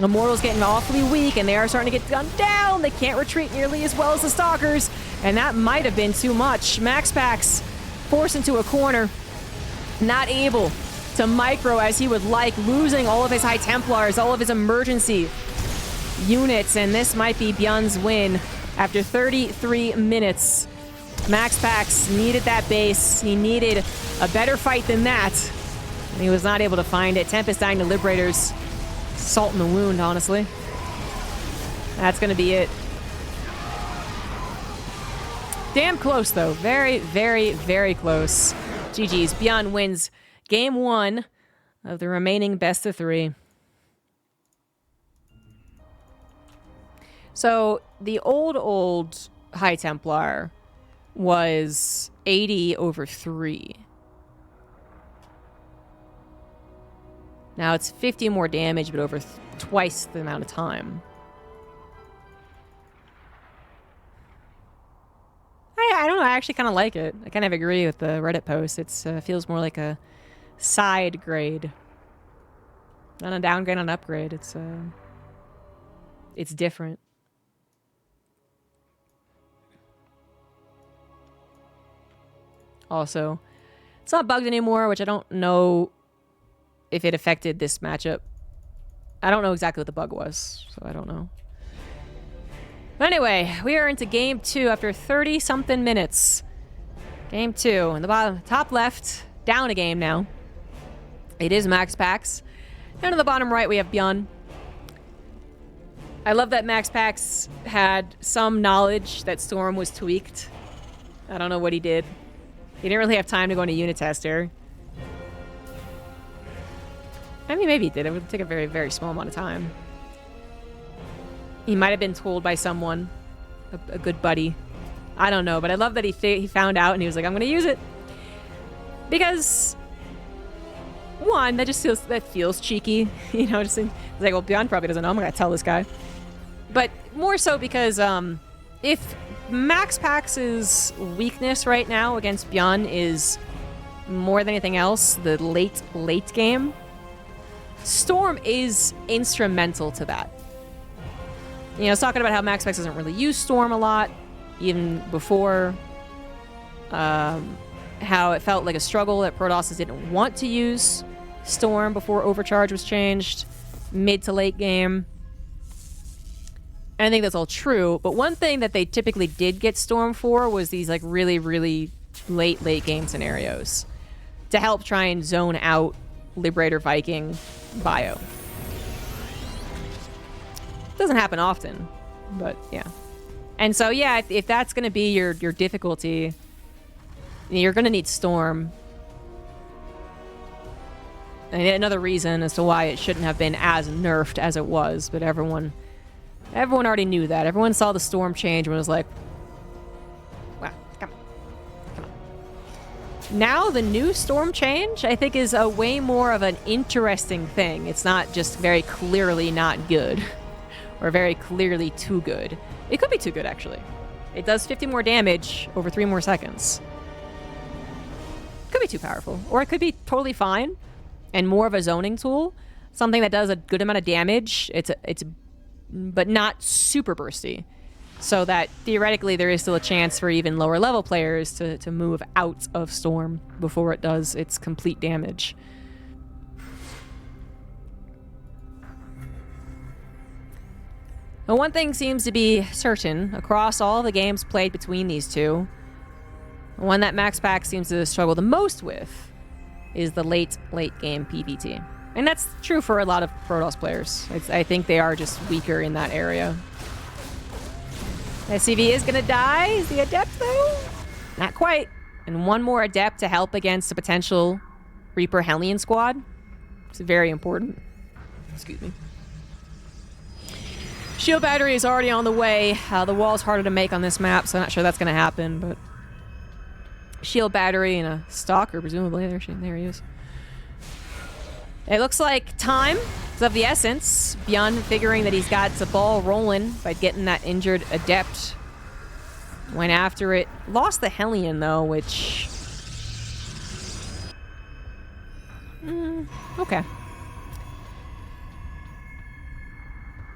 The Mortal's getting awfully weak, and they are starting to get gunned down. They can't retreat nearly as well as the Stalkers, and that might have been too much. MaxPax forced into a corner, not able to micro as he would like, losing all of his High Templars, all of his emergency units, and this might be Bjorn's win after 33 minutes. MaxPax needed that base. He needed a better fight than that, and he was not able to find it. Tempest dying to Liberators. Salt in the wound, honestly. That's gonna be it. Damn close, though. Very, very, very close. GG's. Bjorn wins game 1 of the remaining best of 3. So, the old High Templar was 80/3. Now it's 50 more damage, but over twice the amount of time. I don't know. I actually kind of like it. I kind of agree with the Reddit post. It feels more like a side grade, not a downgrade, not an upgrade. It's different. Also, it's not bugged anymore, which I don't know if it affected this matchup. I don't know exactly what the bug was, so I don't know. But anyway, we are into game 2 after 30-something minutes. Game 2. In the bottom, top left, down a game now. It is MaxPax. And in the bottom right, we have Bjorn. I love that MaxPax had some knowledge that Storm was tweaked. I don't know what he did. He didn't really have time to go into unit tester. I mean, maybe he did. It would take a very, very small amount of time. He might have been told by someone, a good buddy, I don't know, but I love that he found out and he was like, I'm going to use it. Because, one, that feels cheeky. You know, just it's like, well, Beyond probably doesn't know. I'm going to tell this guy. But more so because if MaxPax's weakness right now against Beyond is more than anything else the late game, Storm is instrumental to that. You know, I was talking about how MaxPax doesn't really use Storm a lot, even before. How it felt like a struggle that Protosses didn't want to use Storm before Overcharge was changed mid to late game. And I think that's all true, but one thing that they typically did get Storm for was these like really, really late game scenarios to help try and zone out Liberator Viking bio. Doesn't happen often, but yeah. And so yeah, if that's going to be your difficulty, you're going to need Storm. And another reason as to why it shouldn't have been as nerfed as it was, but everyone already knew that. Everyone saw the Storm change and was like, wow, come on. Now the new Storm change, I think, is a way more of an interesting thing. It's not just very clearly not good or very clearly too good. It could be too good, actually. It does 50 more damage over 3 more seconds. Could be too powerful, or it could be totally fine and more of a zoning tool, something that does a good amount of damage. It's but not super bursty, so that theoretically there is still a chance for even lower level players to move out of Storm before it does its complete damage. Now, one thing seems to be certain across all the games played between these two. The one that MaxPax seems to struggle the most with is the late game PvT. And that's true for a lot of Protoss players. I think they are just weaker in that area. SCV is going to die. Is the Adept, though? Not quite. And one more Adept to help against a potential Reaper Hellion squad. It's very important. Excuse me. Shield battery is already on the way. The wall's harder to make on this map, so I'm not sure that's going to happen, but shield battery and a Stalker, presumably. There he is. It looks like time is of the essence. Beyond figuring that he's got the ball rolling by getting that injured Adept. Went after it. Lost the Hellion, though, which... okay.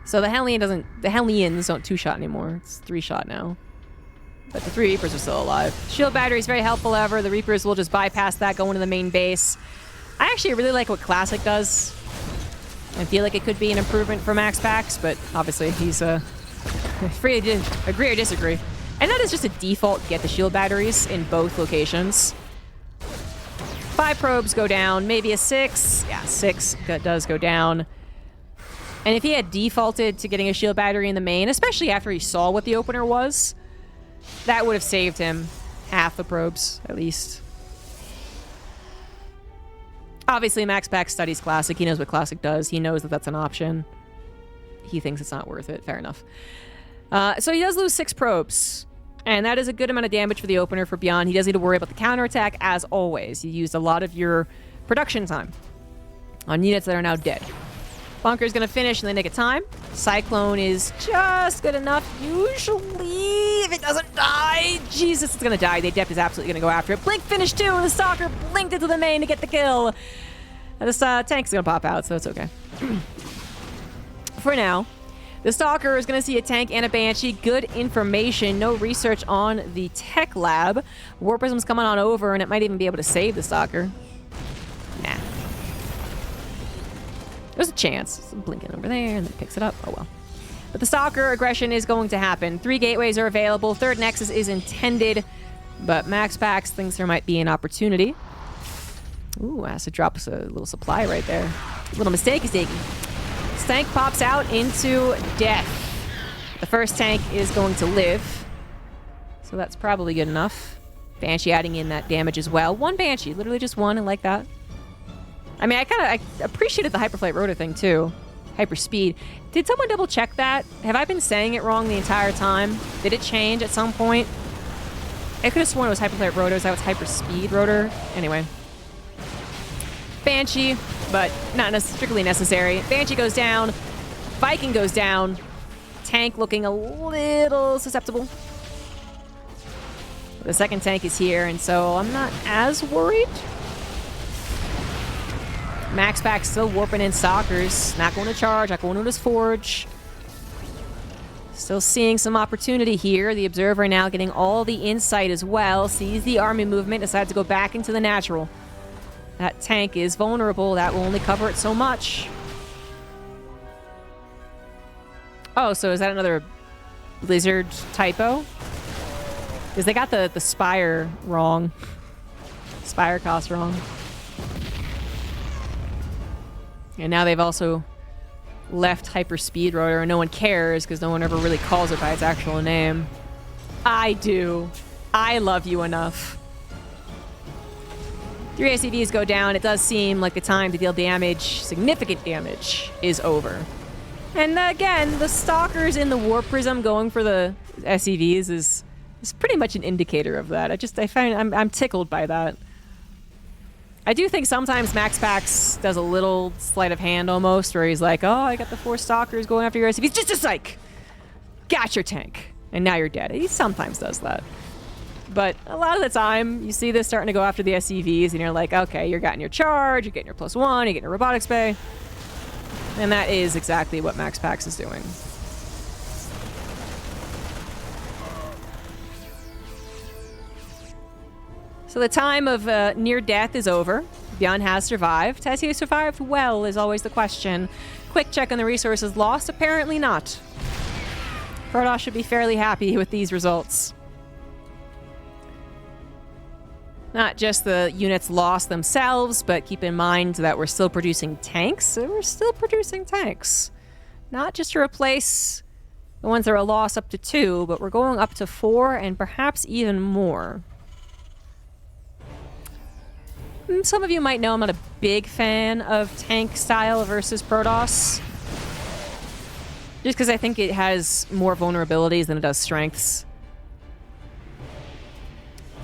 So the Hellions don't 2-shot anymore. It's 3-shot now. But the 3 Reapers are still alive. Shield battery is very helpful ever. The Reapers will just bypass that, go into the main base. I actually really like what Classic does. I feel like it could be an improvement for MaxPax, but obviously he's free to agree or disagree. And that is just a default get the shield batteries in both locations. 5 probes go down, maybe a 6. Yeah, 6 does go down. And if he had defaulted to getting a shield battery in the main, especially after he saw what the opener was, that would have saved him half the probes, at least. Obviously, MaxPax studies Classic. He knows what Classic does. He knows that that's an option. He thinks it's not worth it. Fair enough. So he does lose 6 probes. And that is a good amount of damage for the opener for Beyond. He doesn't need to worry about the counterattack, as always. You used a lot of your production time on units that are now dead. Bunker's going to finish in the nick of time. Cyclone is just good enough. Usually, if it doesn't die, Jesus, it's going to die. The Adept is absolutely going to go after it. Blink finish too. The Stalker blinked into the main to get the kill. This tank's going to pop out, so it's okay. For now, the Stalker is going to see a tank and a Banshee. Good information. No research on the tech lab. War Prism's coming on over, and it might even be able to save the Stalker. Nah. There's a chance. It's blinking over there, and then picks it up. Oh, well. But the Stalker aggression is going to happen. 3 gateways are available. 3rd Nexus is intended, but MaxPax thinks there might be an opportunity. Ooh, has to drop us a little supply right there. A little mistake he's taking. This tank pops out into death. The first tank is going to live, so that's probably good enough. Banshee adding in that damage as well. 1 Banshee, literally just 1, I like that. I mean, I appreciated the Hyperflight Rotor thing, too. Hyperspeed. Did someone double check that? Have I been saying it wrong the entire time? Did it change at some point? I could have sworn it was hyperplate rotors. That was hyper speed rotor. Anyway. Banshee, but not strictly necessary. Banshee goes down. Viking goes down. Tank looking a little susceptible. The second tank is here, and so I'm not as worried. MaxPax still warping in Stalkers. Not going to charge, not going to his forge. Still seeing some opportunity here. The Observer now getting all the insight as well. Sees the army movement, decides to go back into the natural. That tank is vulnerable. That will only cover it so much. Oh, so is that another Blizzard typo? Because they got the Spire wrong. Spire cost wrong. And now they've also left Hyperspeed Rotor, and no one cares because no one ever really calls it by its actual name. I do. I love you enough. 3 SCVs go down. It does seem like the time to deal damage, significant damage, is over. And again, the Stalkers in the Warp Prism going for the SCVs is pretty much an indicator of that. I find I'm tickled by that. I do think sometimes MaxPax does a little sleight of hand almost, where he's like, oh, I got the 4 Stalkers going after your SCVs. Just a psych! Got your tank. And now you're dead. He sometimes does that. But a lot of the time, you see this starting to go after the SCVs, and you're like, okay, you're getting your charge, you're getting your +1, you're getting your robotics bay. And that is exactly what MaxPax is doing. So the time of near death is over. Bjorn has survived. Has he survived well is always the question. Quick check on the resources lost. Apparently not. Protoss should be fairly happy with these results. Not just the units lost themselves, but keep in mind that we're still producing tanks. We're still producing tanks. Not just to replace the ones that are lost up to 2, but we're going up to 4 and perhaps even more. Some of you might know I'm not a big fan of tank style versus Protoss. Just because I think it has more vulnerabilities than it does strengths.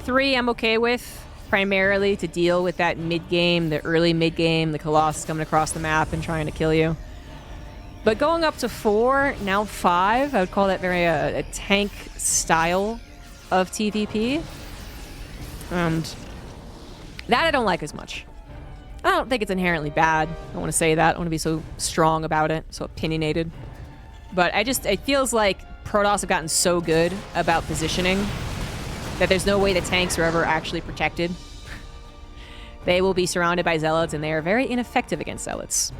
3 I'm okay with, primarily to deal with that mid-game, the early mid-game, the Colossus coming across the map and trying to kill you. But going up to 4, now 5, I would call that very a tank style of TVP. And that I don't like as much. I don't think it's inherently bad. I don't want to say that. I don't want to be so strong about it, so opinionated. But it feels like Protoss have gotten so good about positioning that there's no way the tanks are ever actually protected. They will be surrounded by Zealots, and they are very ineffective against Zealots.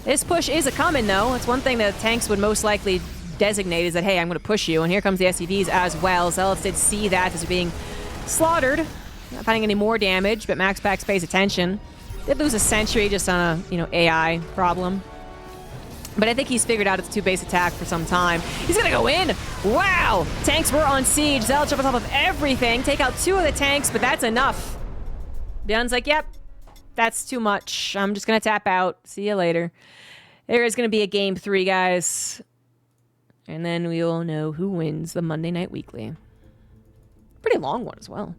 This push is a-coming, though. It's one thing that tanks would most likely designate is that, hey, I'm going to push you, and here comes the SCVs as well. Zealots did see that as being slaughtered. Not finding any more damage, but MaxPax pays attention. Did lose a sentry just on a, AI problem. But I think he's figured out it's 2 base attack for some time. He's gonna go in! Wow! Tanks were on siege. Zealots jump on top of everything. Take out 2 of the tanks, but that's enough. Bjorn's like, yep, that's too much. I'm just gonna tap out. See you later. There is gonna be a game 3, guys. And then we will know who wins the Monday Night Weekly. Pretty long one as well.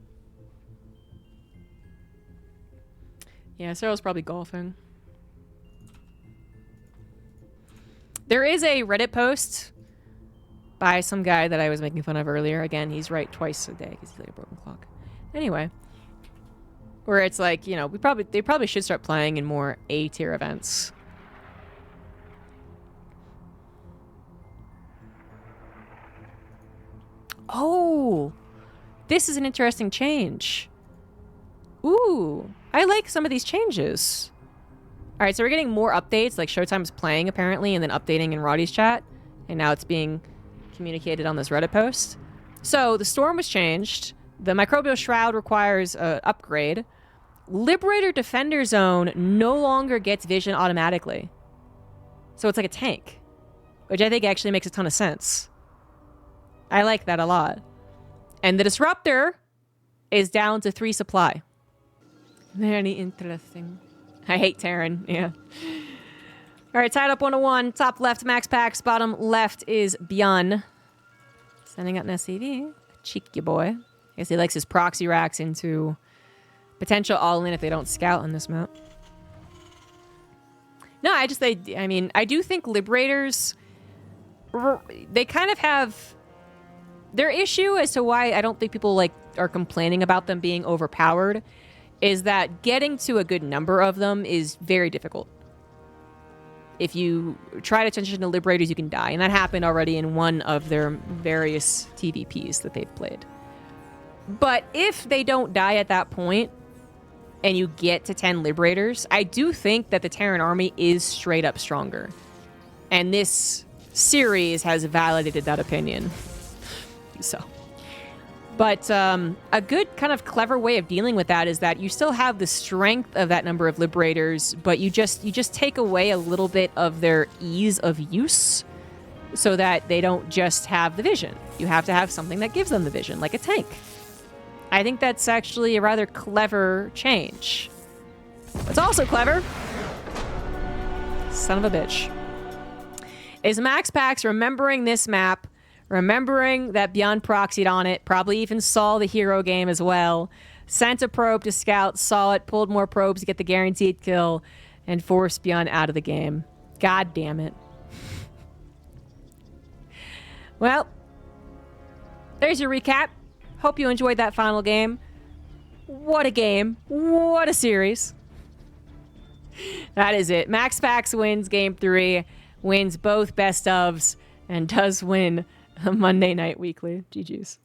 Yeah, Sarah's probably golfing. There is a Reddit post by some guy that I was making fun of earlier. Again, he's right twice a day because he's like a broken clock. Anyway, where it's like, they probably should start playing in more A-tier events. Oh, this is an interesting change. Ooh, I like some of these changes. All right, so we're getting more updates, like Showtime's playing, apparently, and then updating in Roddy's chat. And now it's being communicated on this Reddit post. So, the Storm was changed. The Microbial Shroud requires an upgrade. Liberator Defender Zone no longer gets vision automatically. So, it's like a tank. Which I think actually makes a ton of sense. I like that a lot. And the Disruptor is down to 3 supply. Very interesting. I hate Terran, yeah. All right, tied up 101. Top left, MaxPax. Bottom left is Bjorn. Sending out an SCV. Cheeky boy. I guess he likes his proxy racks into potential all-in if they don't scout on this map. No, I mean, I do think Liberators, they kind of have their issue as to why I don't think people like are complaining about them being overpowered is that getting to a good number of them is very difficult. If you try to attention to Liberators, you can die. And that happened already in one of their various TVPs that they've played. But if they don't die at that point, and you get to 10 Liberators, I do think that the Terran army is straight up stronger. And this series has validated that opinion. So... But a good kind of clever way of dealing with that is that you still have the strength of that number of Liberators, but you just take away a little bit of their ease of use so that they don't just have the vision. You have to have something that gives them the vision, like a tank. I think that's actually a rather clever change. What's also clever, son of a bitch, is MaxPax remembering this map, remembering that Beyond proxied on it, probably even saw the hero game as well, sent a probe to scout, saw it, pulled more probes to get the guaranteed kill, and forced Beyond out of the game. God damn it. Well, there's your recap. Hope you enjoyed that final game. What a game. What a series. That is it. MaxPax wins Game 3, wins both best ofs, and does win a Monday Night Weekly. GG's.